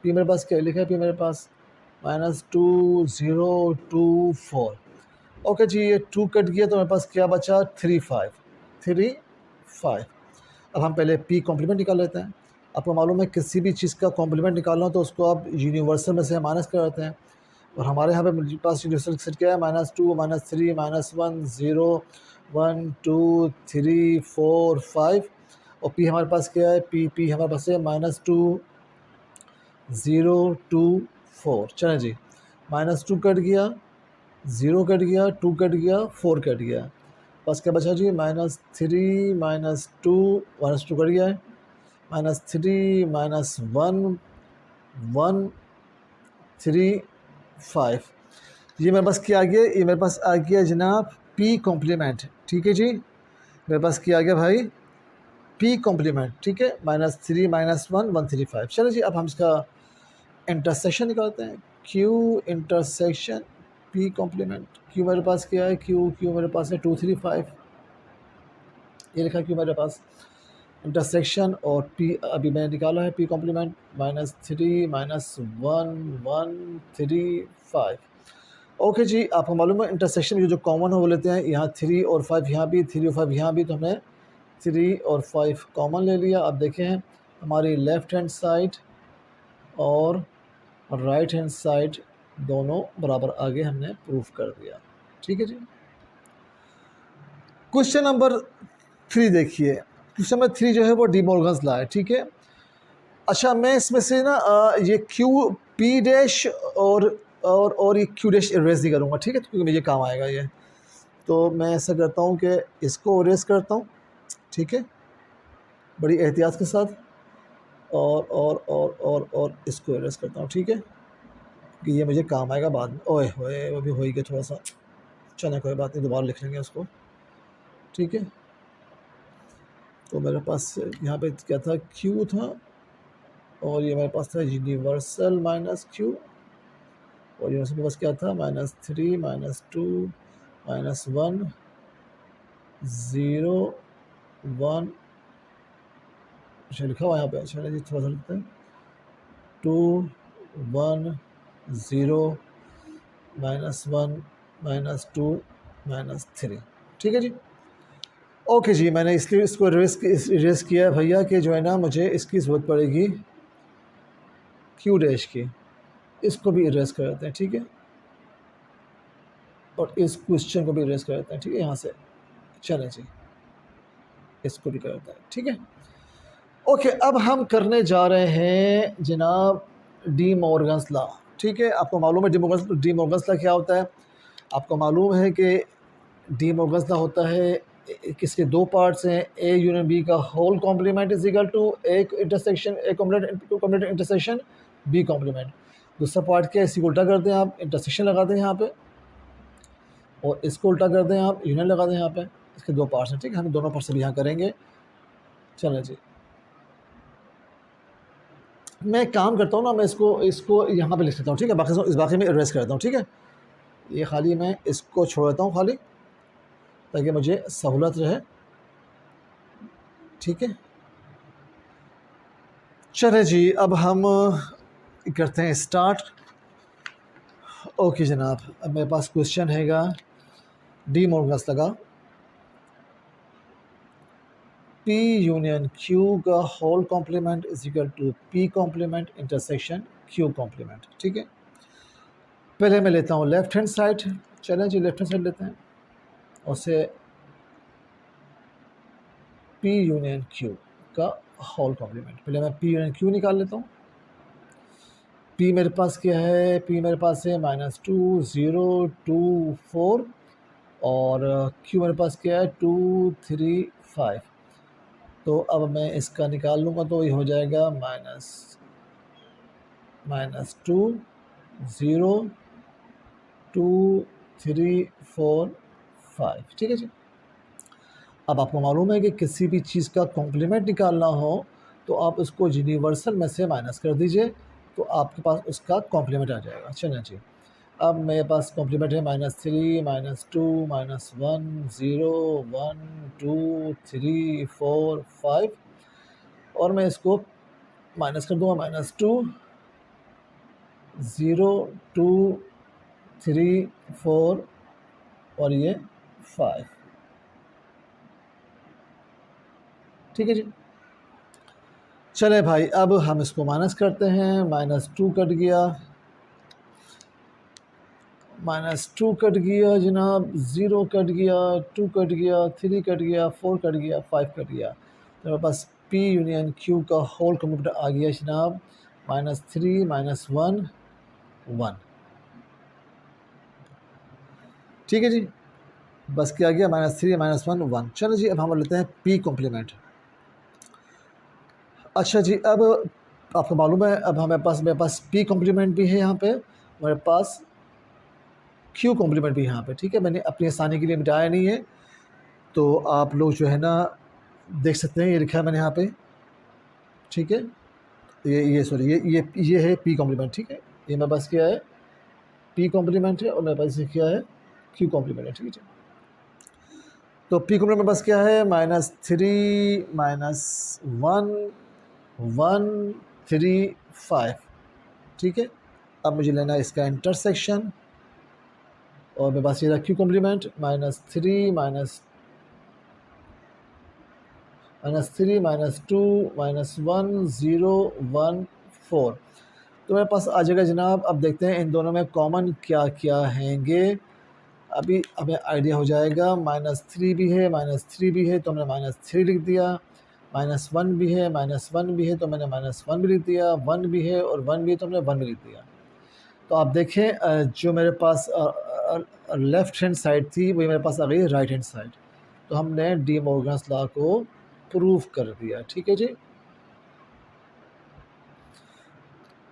p मेरे पास क्या लिखा है? p मेरे पास -2 0 2 4। ओके जी, ये 2 कट गया, तो मेरे पास क्या बचा? 3 5 3 5। अब हम पहले p कॉम्प्लीमेंट निकाल लेते हैं। आपको मालूम है किसी भी चीज़ का कॉम्प्लीमेंट निकालना हो तो उसको आप यूनिवर्सल में से माइनस कर देते हैं, और हमारे यहाँ पे मेरे पास यूनिवर्सल सेट क्या है? -2 -3 -1 0 1 2 3 4 5। और p हमारे पास क्या है? p हमारे पास है -2 0 2 4। चलें जी, -2 कट गया, 0 कट गया, 2 कट गया, 4 कट गया, बस क्या बचा जी? -3 -2 -2 कट गया है, -3 -1 1 5। ये मेरे पास क्या आ गया, ये मेरे पास आ गया जनाब p कॉम्प्लीमेंट, ठीक है जी, मेरे पास क्या आ गया भाई p कॉम्प्लीमेंट, ठीक है, -3 -1 135। चलो जी अब हम इसका इंटरसेक्शन निकालते हैं, q intersection p complement, q मेरे पास क्या है, q मेरे पास है 235, ये लिखा q मेरे पास इंटरसेक्शन, और p अभी मैंने निकाला है p कॉम्प्लीमेंट, -3 -1 135। ओके जी, आपको मालूम है इंटरसेक्शन में जो कॉमन हो वो लेते हैं, यहाँ 3 और 5 यहाँ भी, 3 और 5 यहाँ भी, तो हमने 3 और 5 कॉमन ले लिया। अब देखें हमारी लेफ़्ट हैंड साइड और राइट हैंड साइड दोनों बराबर आगे हमने प्रूफ कर दिया, ठीक है जी। क्वेश्चन नंबर 3 देखिए, क्वेश्चन नंबर 3 जो है वो डी मॉर्गन्स लॉ है, ठीक है। अच्छा मैं इसमें से ना ये क्यू पी डैश और ये क्यू डैश इरेज नहीं करूँगा, ठीक है, क्योंकि मुझे काम आएगा ये। तो मैं ऐसा करता हूँ कि इसको इरेज करता हूँ, ठीक है, बड़ी एहतियात के साथ, और इसको इरेज करता हूँ, ठीक है, कि ये मुझे काम आएगा बाद में। ओए होए वो भी हो ही गया थोड़ा सा, चलो कोई बात नहीं, दोबारा लिख लेंगे उसको, ठीक है। तो मेरे पास यहाँ पे क्या था, क्यू था, और ये मेरे पास था यूनिवर्सल माइनस क्यू, और यूनिवर्सल के पास क्या था, -3 -2 -1 0 1, अच्छा लिखा हुआ यहाँ पे, चलिए जी थोड़ा सा लिखते हैं, 2 1 0 -1 -2 -3, ठीक है जी। ओके जी, मैंने इसलिए इसको इरेज किया है भैया कि जो है ना मुझे इसकी ज़रूरत पड़ेगी क्यू डैश की, इसको भी इरेज कर देते हैं, ठीक है, और इस क्वेश्चन को भी इरेज कर देते हैं, ठीक है, यहाँ से चलें जी, इसको भी कर देते हैं, ठीक है। ओके अब हम करने जा रहे हैं जनाब डी मॉर्गन्स लॉ, ठीक है। आपको मालूम है डी मॉर्गन्स लॉ क्या होता है, आपको मालूम है कि डी मॉर्गन्स लॉ होता है, किसके दो पार्ट्स हैं, ए यूनियन बी का whole complement is equal to एक intersection A complement intersection B complement. दूसरा पार्ट क्या है, इसी को उल्टा करते हैं आप, इंटरसेक्शन लगाते हैं यहाँ पे, और इसको उल्टा करते हैं आप, यूनियन लगाते हैं यहाँ पे, इसके दो पार्ट्स हैं, ठीक है, हम दोनों पार्ट्स भी यहाँ करेंगे। चलें जी, मैं काम करता हूँ ना, मैं इसको यहाँ पे लिख लेता हूँ, ठीक है, बाकी इस बाकी में इरेज करता हूँ, ठीक है, ये खाली मैं इसको छोड़ देता हूँ खाली, ताकि मुझे सहूलत रहे, ठीक है। चले जी अब हम करते हैं स्टार्ट। ओके जनाब, अब मेरे पास क्वेश्चन हैगा डी मॉर्गन्स लगा, P यूनियन Q का whole complement is equal to P complement intersection Q complement, ठीक है। पहले मैं लेता हूँ लेफ्ट हैंड साइड, चलें जी लेफ्ट हैंड साइड लेते हैं, उससे P यूनियन Q का होल कॉम्प्लीमेंट, पहले मैं P यूनियन Q निकाल लेता हूँ। P मेरे पास क्या है, P मेरे पास है -2 0 2 4, और Q मेरे पास क्या है 2 3 5। तो अब मैं इसका निकाल लूँगा तो ये हो जाएगा -2 0 2 3 4 5, ठीक है जी। अब आपको मालूम है कि किसी भी चीज़ का कॉम्प्लीमेंट निकालना हो तो आप उसको यूनिवर्सल में से माइनस कर दीजिए, तो आपके पास उसका कॉम्प्लीमेंट आ जाएगा। चलिए जी, अब मेरे पास कॉम्प्लीमेंट है -3 -2 -1 0 1 2 3 4 5, और मैं इसको माइनस कर दूँगा, -2 0 2 3 4 और ये 5, ठीक है जी। चले भाई अब हम इसको माइनस करते हैं, -2 कट गया, -2 कट गया जनाब, 0 कट गया, 2 कट गया, 3 कट गया, 4 कट गया, 5 कट गया, तो मेरे पास P यूनियन Q का होल कॉम्प्लीमेंट आ गया जनाब -3 -1 1, ठीक है जी। बस क्या गया -3 -1 1। चलो जी अब हम लेते हैं P कॉम्प्लीमेंट। अच्छा जी अब आपको मालूम है, अब मेरे पास P कॉम्प्लीमेंट भी है यहाँ पे, मेरे पास क्यू कॉम्प्लीमेंट भी यहाँ पे, ठीक है। मैंने अपनी आसानी के लिए मिटाया नहीं है, तो आप लोग जो है ना देख सकते हैं, ये लिखा है मैंने यहाँ पे, ठीक है। ये सॉरी ये है पी कॉम्प्लीमेंट, ठीक है। ये मेरे पास क्या है, पी कॉम्प्लीमेंट है, और मेरे पास क्या है, क्यू कॉम्प्लीमेंट है, ठीक है। तो पी कॉम्प्लीमेंट मेरे पास क्या है, -3 -1 1 3 5, ठीक है। अब मुझे लेना है इसका इंटरसेक्शन, और मेरे पास ये रहा क्यू कॉम्प्लीमेंट -3 -2 -1 0 1 4। तो मेरे पास आ जाएगा जनाब। अब देखते हैं इन दोनों में कॉमन क्या क्या हैंगे, अभी हमें आइडिया हो जाएगा। -3 भी है, -3 भी है, तो हमने -3 लिख दिया। -1 भी है, -1 भी है, तो मैंने -1 भी लिख दिया। 1 भी है और 1 भी है, तो हमने 1 भी लिख दिया। तो आप देखें जो मेरे पास लेफ़्ट हैंड साइड थी वही मेरे पास आ गई राइट हैंड साइड। तो हमने डी मॉर्गन्स लॉ को प्रूव कर दिया, ठीक है जी।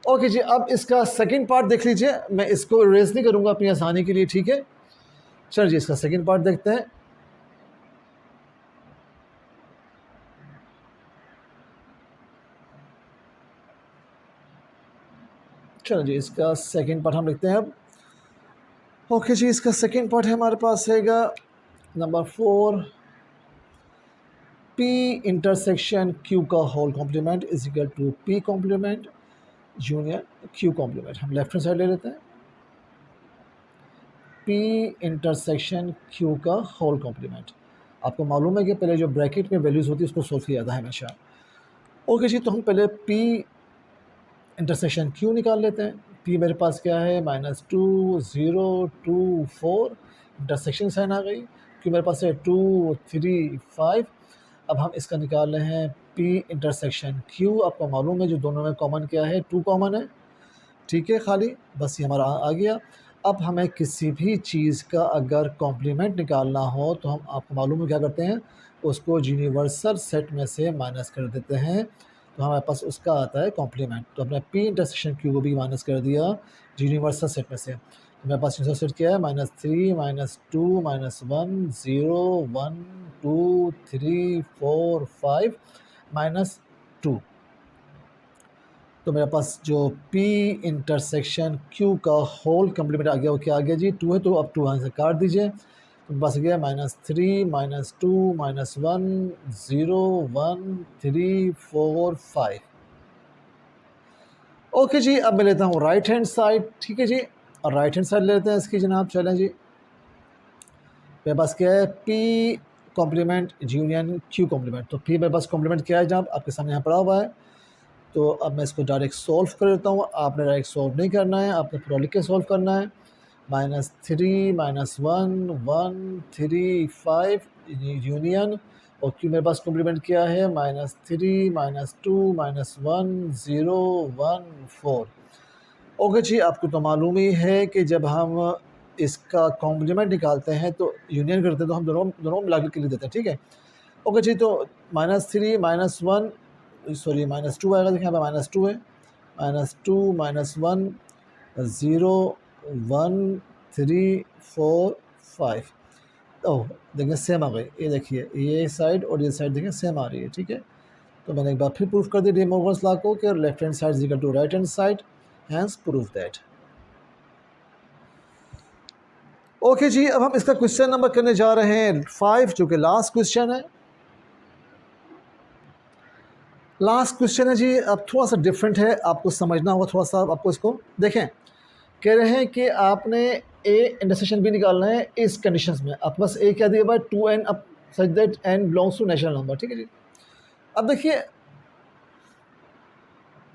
ओके जी, अब इसका सेकंड पार्ट देख लीजिए। मैं इसको इरेज नहीं करूंगा अपनी आसानी के लिए, ठीक है। चल जी, इसका सेकंड पार्ट देखते हैं। चलो जी, इसका सेकंड पार्ट हम लिखते हैं अब। ओके जी, इसका सेकंड पार्ट है हमारे पास हैगा नंबर 4, पी इंटरसेक्शन क्यू का whole complement is equal to P complement जूनियर क्यू कॉम्प्लीमेंट। हम लेफ्ट हैंड साइड ले लेते हैं, पी इंटरसेक्शन क्यू का होल कॉम्प्लीमेंट। आपको मालूम है कि पहले जो ब्रैकेट में वैल्यूज़ होती है उसको सोल्व किया जाता है हमेशा। ओके जी, तो हम पहले पी इंटरसेक्शन क्यू निकाल लेते हैं। पी मेरे पास क्या है, -2 0 2 4, इंटरसेक्शन साइन आ गई। क्यू मेरे पास है 2 3 5। अब हम इसका निकाल रहे हैं पी इंटरसेक्शन क्यू। आपको मालूम है जो दोनों में कॉमन क्या है, 2 कॉमन है, ठीक है। खाली बस ये हमारा आ गया। अब हमें किसी भी चीज़ का अगर कॉम्प्लीमेंट निकालना हो तो हम, आपको मालूम है क्या करते हैं, उसको यूनिवर्सल सेट में से माइनस कर देते हैं, तो हमारे पास उसका आता है कॉम्प्लीमेंट। तो हमने पी इंटरसेक्शन क्यू को भी माइनस कर दिया यूनिवर्सल सेट में से। तो मेरे पास यूनिवर्सल सेट क्या है, -3 -2 -1 0 1 2 3 4 5 -2। तो मेरे पास जो P इंटरसेक्शन Q का होल कम्प्लीमेंट आ गया, वो क्या आ गया जी, 2 है, तो अब 2 यहाँ से काट दीजिए। तो बस गया -3 -2 -1 0 1 3 4 5। ओके जी, अब मैं लेता हूँ राइट हैंड साइड, ठीक है जी। और राइट हैंड साइड लेते हैं इसकी जनाब। चलें जी, मेरे पास क्या है, P complement union Q complement. तो P मेरे पास कॉम्प्लीमेंट क्या है जनाब, आपके सामने यहाँ पड़ा हुआ है। तो अब मैं इसको डायरेक्ट सॉल्व कर देता हूँ। आपने डायरेक्ट सॉल्व नहीं करना है, आपने पूरा लिख के सॉल्व करना है। -3 -1 1 3 5 यूनियन, और क्यों मेरे पास कॉम्प्लीमेंट क्या है, -3 -2 -1 0 1 4। ओके जी, आपको तो मालूम ही है कि जब हम इसका कॉम्प्लीमेंट निकालते हैं तो यूनियन करते हैं, तो हम दोनों दोनों मिला के लिख देते हैं, ठीक है। ओके जी, तो -3 -1 सॉरी -2 आएगा, देखिए यहाँ पे -2 है, -2 -1 0 1 3 4 5। ओह देखिए सेम आ गई, ये देखिए ये साइड और ये साइड देखिए सेम आ रही है, ठीक है। तो मैंने एक बार फिर प्रूफ कर दिया डी मॉर्गन्स लॉ को कि left hand side is equal to right hand side, hence proof that. Okay जी, अब हम इसका क्वेश्चन नंबर करने जा रहे हैं 5, जो कि लास्ट क्वेश्चन है। लास्ट क्वेश्चन है जी, अब थोड़ा सा डिफरेंट है, आपको समझना होगा थोड़ा सा। आपको इसको देखें, कह रहे हैं कि आपने ए इंटरसेक्शन बी निकालना है इस कंडीशंस में। आपके पास ए क्या दिया हुआ है, 2n अब such that n belongs to natural number, ठीक है जी। अब देखिए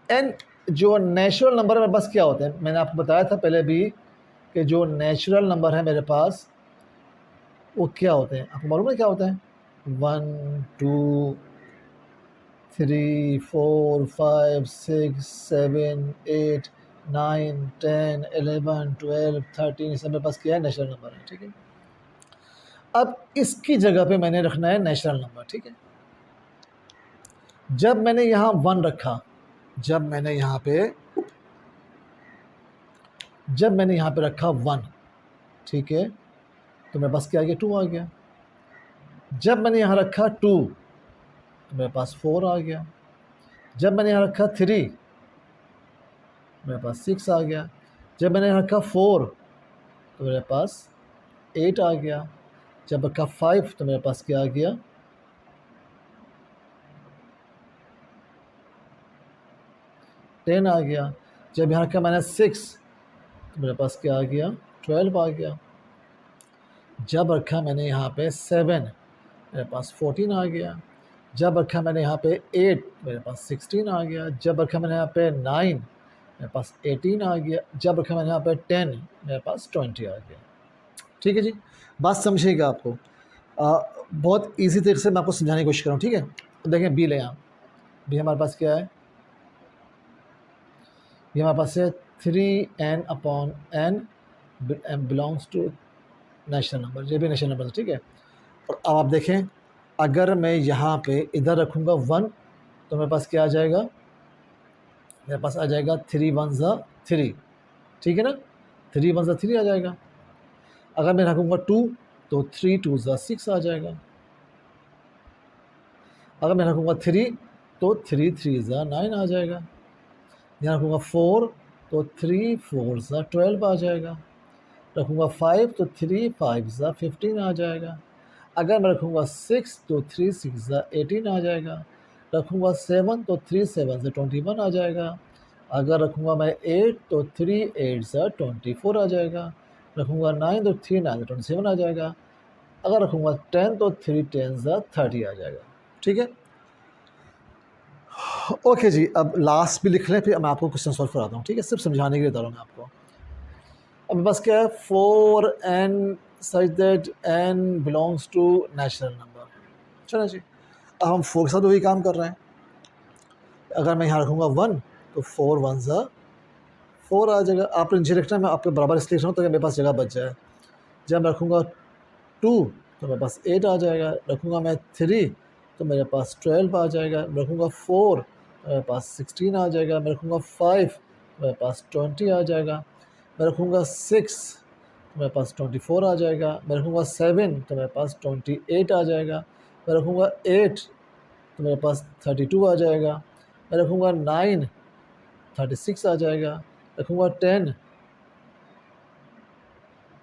n जो नेचुरल नंबर है मेरे पास क्या होते हैं, मैंने आपको बताया था पहले भी कि जो नेचुरल नंबर है मेरे पास वो क्या होते हैं, आपको मालूम है क्या होता है, 1 2 3 4 5 6 7 8 9 10 11 12 13, सब मेरे पास क्या है, नेचुरल नंबर है, ठीक है। अब इसकी जगह पे मैंने रखना है नेचुरल नंबर, ठीक है। जब मैंने यहाँ 1 रखा, जब मैंने यहाँ पे जब मैंने यहाँ पे रखा 1, ठीक है, तो मेरे पास क्या आ गया, 2 आ गया। जब मैंने यहाँ रखा 2 तो मेरे पास 4 आ गया। जब मैंने यहाँ रखा 3 मेरे पास 6 आ गया। जब मैंने यहाँ रखा 4 तो मेरे पास 8 आ गया। जब रखा 5 तो मेरे पास क्या आ गया, 10 आ गया। जब यहाँ रखा मैंने 6 तो मेरे पास क्या आ गया, 12 आ गया। जब रखा मैंने यहाँ पे 7 मेरे पास 14 आ गया। जब रखा मैंने यहाँ पे 8 मेरे पास 16 आ गया। जब रखा मैंने यहाँ पे 9 मेरे पास 18 आ गया। जब रखा मैंने यहाँ पे 10 मेरे पास 20 आ गया। ठीक है जी, बात समझिएगा आपको। बहुत इजी तरीके से मैं आपको समझाने की कोशिश कर रहा हूँ, ठीक है। देखें बी ले, यहाँ बी हमारे पास क्या है, ये हमारे पास है 3n/n belongs to national number, ये भी नेशनल नंबर है, ठीक है। और अब आप देखें, अगर मैं यहाँ पे इधर रखूँगा 1 तो मेरे पास क्या आ जाएगा, मेरे पास आ जाएगा 3 1 3, ठीक है ना, 3 1 3 आ जाएगा। अगर मैं रखूँगा 2 तो 3 2 6 आ जाएगा। अगर मैं रखूँगा 3 तो 3 3 9 आ जाएगा। यहाँ रखूँगा 4 तो 3 4 12 आ जाएगा। रखूँगा 5 तो 3 5 15 आ जाएगा। अगर मैं रखूँगा 6 तो 3 6 18 आ जाएगा। रखूँगा 7 तो 3 7 21 आ जाएगा। अगर रखूँगा मैं 8 तो 3 8 24 आ जाएगा। रखूँगा 9 तो 3 9 27 आ जाएगा। अगर रखूँगा 10 तो 3 10 30 आ जाएगा, ठीक है। ओके जी, अब लास्ट भी लिख लें, फिर मैं आपको क्वेश्चन सॉल्व कराता हूँ, ठीक है, सिर्फ समझाने के लिए बता रहा हूँ मैं आपको। अब मेरे पास क्या है, 4n such that n belongs to natural number. चलो जी, अब हम 4 के साथ वही काम कर रहे हैं। अगर मैं यहाँ रखूँगा 1 तो 4 1 4 आ जाएगा। आपने नीचे लिखना है, मैं आपके बराबर इसलिए लिख रहा हूँ ताकि मेरे पास जगह बच जाए। जब मैं रखूँगा 2 तो मेरे पास 8 आ जाएगा। रखूँगा मैं 3 तो मेरे पास 12 आ जाएगा। रखूँगा 4 तो मेरे पास 16 आ जाएगा। मैं रखूँगा 5 तो मेरे पास 20 आ जाएगा। मैं रखूँगा 6 तो मेरे पास 24 आ जाएगा। मैं रखूँगा 7 तो मेरे पास 28 आ जाएगा। मैं रखूँगा 8 तो मेरे पास 32 आ जाएगा। मैं रखूँगा 9 36 आ जाएगा। रखूँगा 10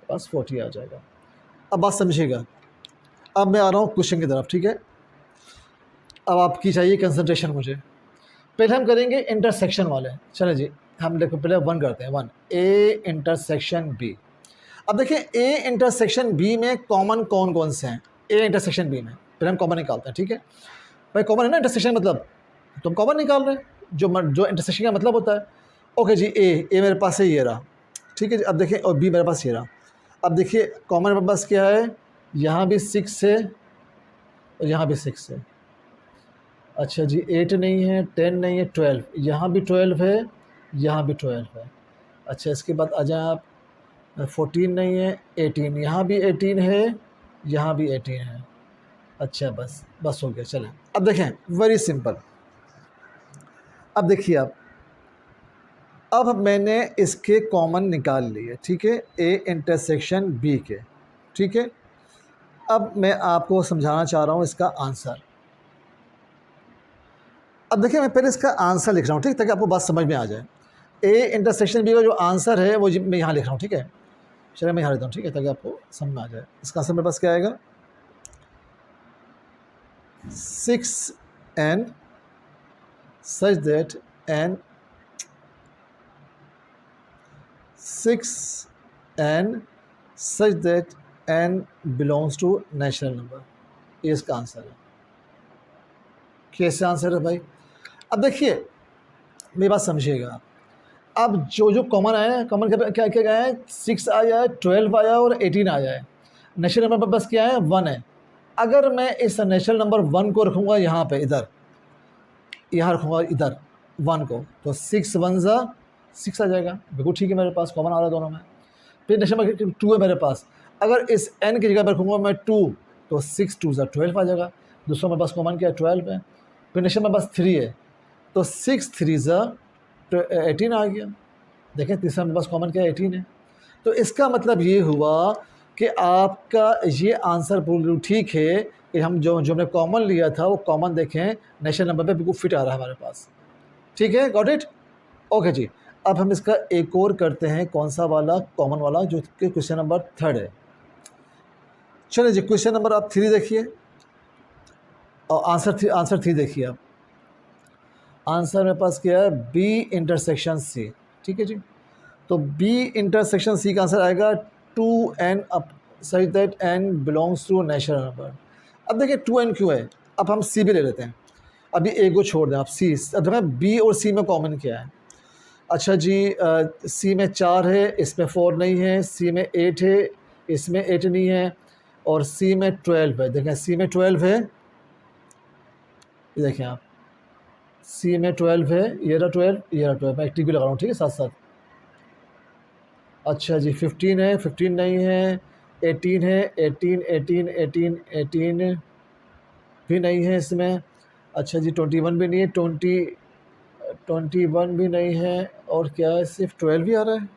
पास 40 आ जाएगा। अब बात समझिएगा, अब मैं आ रहा हूँ क्वेश्चन की तरफ, ठीक है। अब आपकी चाहिए कंसंट्रेशन मुझे। पहले हम करेंगे इंटरसेक्शन वाले। चले जी, हम देखो पहले 1 करते हैं। 1 ए इंटरसेक्शन बी। अब देखिए ए इंटरसेक्शन बी में कॉमन कौन कौन से हैं। ए इंटरसेक्शन बी में पहले हम कॉमन निकालते हैं, ठीक है भाई। कॉमन है ना इंटरसेक्शन मतलब, तो हम कॉमन निकाल रहे हैं, जो इंटरसेक्शन का मतलब होता है। ओके जी, ए मेरे पास है, ये रहा, ठीक है जी। अब देखिए, और बी मेरे पास ये रहा। अब देखिए कॉमन मेरे पास क्या है, यहाँ भी 6 है और यहाँ भी 6 है। अच्छा जी, 8 नहीं है, 10 नहीं है, 12, यहाँ भी 12 है, यहाँ भी 12 है। अच्छा, इसके बाद आ जाए आप, 14 नहीं है, 18, यहाँ भी 18 है, यहाँ भी 18 है। अच्छा, बस हो गया। चलें, अब देखें, वेरी सिंपल। अब देखिए आप, अब मैंने इसके कॉमन निकाल लिए, ठीक है, ए इंटरसेक्शन बी के, ठीक है। अब मैं आपको समझाना चाह रहा हूँ इसका आंसर। अब देखिए, मैं पहले इसका आंसर लिख रहा हूँ, ठीक, ताकि आपको बात समझ में आ जाए। ए इंटरसेक्शन बी का जो आंसर है वो मैं यहाँ लिख रहा हूँ, ठीक है। चलिए मैं यहाँ लिखता हूँ, ठीक है, ताकि आपको समझ में आ जाए। इसका आंसर मेरे पास क्या आएगा, 6n such that n 6n such that n belongs to natural number. ये इसका आंसर है। कैसे आंसर है भाई? अब देखिए, मेरी बात समझिएगा। अब जो कॉमन आया है, कॉमन क्या क्या गया है, 6 आया है, 12 आया और 18 आया है। नेचुरल नंबर पर बस क्या है, 1 है। अगर मैं इस नेचुरल नंबर 1 को रखूँगा यहाँ पे, इधर यहाँ रखूँगा इधर 1 को, तो 6 1 6 आ जाएगा। बिल्कुल ठीक है, मेरे पास कॉमन आ रहा है दोनों में। फिर नेचुरल नंबर 2 है मेरे पास। अगर इस n की जगह पर रखूँगा मैं 2, तो 6 2 12 आ जाएगा। दूसरा मेरे पास कॉमन क्या है, 12 है। फिर नेचुरल मेरे पास 3 है, तो 6 3 18 आ गया। देखें तीसरा मेरे पास कॉमन क्या है, 18 है। तो इसका मतलब ये हुआ कि आपका ये आंसर बिल्कुल ठीक है कि हम जो हमने कॉमन लिया था वो कॉमन देखें नेशनल नंबर पे बिल्कुल फिट आ रहा है हमारे पास। ठीक है, गॉट इट। ओके जी, अब हम इसका एक और करते हैं, कौन सा वाला, कॉमन वाला, जो कि क्वेश्चन नंबर 3 है। चलिए जी, क्वेश्चन नंबर आप 3 देखिए और आंसर 3 देखिए आप। आंसर मेरे पास क्या है, बी इंटरसेक्शन सी। ठीक है जी, तो बी इंटरसेक्शन सी का आंसर आएगा 2n up such that n belongs to natural number. अब देखिए 2n क्यों है, अब हम सी भी ले लेते हैं, अभी ए को छोड़ दें आप सी। अब देखें बी और सी में कॉमन क्या है। अच्छा जी, सी में 4 है, इसमें 4 नहीं है, सी में 8 है, इसमें 8 नहीं है, और सी में 12 है। देखें सी में 12 है, ये देखें आप, सी में 12 है, ये रहा 12, ये रहा 12, मैं एक टिक भी लगा रहा हूँ, ठीक है, साथ साथ। अच्छा जी 15 है, 15 नहीं है, 18 है, 18 18 18 18 भी नहीं है इसमें। अच्छा जी 21 भी नहीं है, 21 भी नहीं है, और क्या है, सिर्फ 12 भी आ रहा है।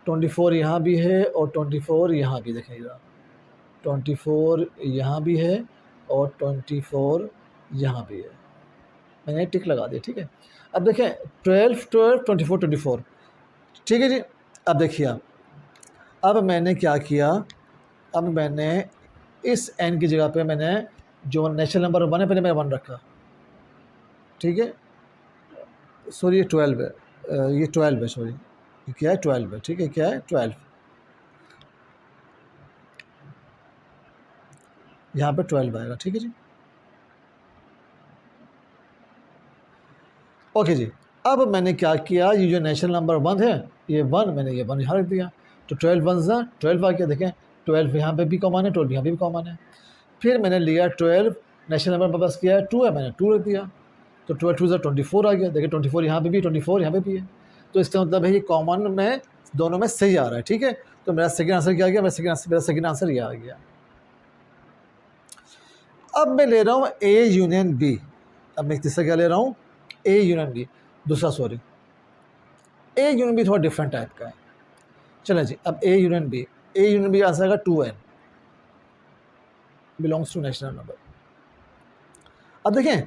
24 यहाँ भी है, और 24 यहाँ भी, देखिएगा 24 यहाँ भी है, और 24 यहाँ भी है, मैंने टिक लगा दिया। ठीक है, अब देखें 12 12 24 24, ठीक है जी। अब देखिए आप, अब मैंने क्या किया, अब मैंने इस n की जगह पे मैंने जो नेचुरल नंबर 1 है, पहले मैं 1 रखा। ठीक है, सॉरी ये 12 है, ये 12 है, सॉरी ये क्या है, 12 है। ठीक है, क्या है, 12, यहाँ पे 12 आएगा। ठीक है जी, ओके जी। अब मैंने क्या किया, ये जो नेचुरल नंबर 1 है, ये 1, मैंने ये 1 यहाँ रख दिया, तो 12 1 ज़ा 12 आ गया। देखें 12 यहाँ पे भी कॉमन है, 12 यहाँ भी कॉमन है। फिर मैंने लिया 12, नेशनल नंबर मेरे पास क्या है, 2 है, मैंने 2 रख दिया, तो 12 2 24 आ गया। देखिए 24 यहाँ पे भी, 24 यहाँ पे भी है, तो इसका मतलब है कि कॉमन में दोनों में सही आ रहा है। ठीक है, तो मेरा सेकंड आंसर क्या आ गया, मेरा सेकंड आंसर ये आ गया। अब मैं ले रहा हूँ ए यूनियन बी। अब मैं तीसरा क्या ले रहा हूँ, ए यूनियन बी, दूसरा सॉरी, ए यूनियन बी थोड़ा डिफरेंट टाइप का है। चलें जी, अब ए यूनियन बी आंसर आएगा 2n belongs to national number. अब देखें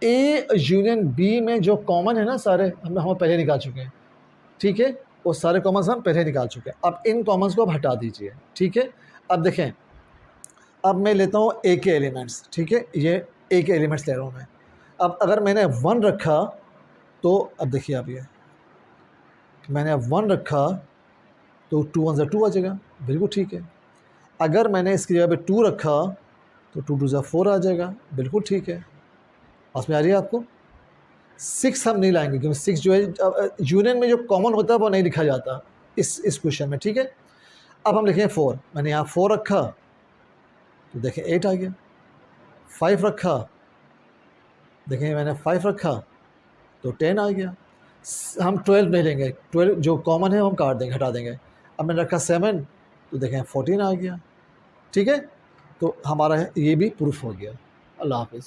ए यूनियन बी में जो कॉमन है ना, सारे हम पहले निकाल चुके हैं। ठीक है, वो सारे कॉमन्स हम पहले निकाल चुके हैं। अब इन कॉमन्स को आप हटा दीजिए। ठीक है, अब देखें, अब मैं लेता हूँ ए के एलिमेंट्स। ठीक है, ये ए के एलिमेंट्स ले रहा हूँ मैं। अब अगर मैंने 1 रखा, तो अब देखिए आप, ये मैंने 1 रखा तो 2 1 ज़ा 2 आ जाएगा, बिल्कुल ठीक है। अगर मैंने इसकी जगह पे 2 रखा तो 2 2 ज़ा 4 आ जाएगा, बिल्कुल ठीक है। पास में आ रही है आपको। 6 हम नहीं लाएंगे, क्योंकि 6 जो है यूनियन में जो कॉमन होता है वो नहीं लिखा जाता इस क्वेश्चन में। ठीक है, अब हम लिखें 4, मैंने यहाँ 4 रखा तो देखें 8 आ गया। 5 रखा, देखें मैंने 5 रखा तो 10 आ गया। हम 12 नहीं लेंगे, 12 जो कॉमन है हम काट देंगे, हटा देंगे। अब मैंने रखा 7 तो देखें 14 आ गया। ठीक है, तो हमारा ये भी प्रूफ हो गया। अल्लाह हाफिज़।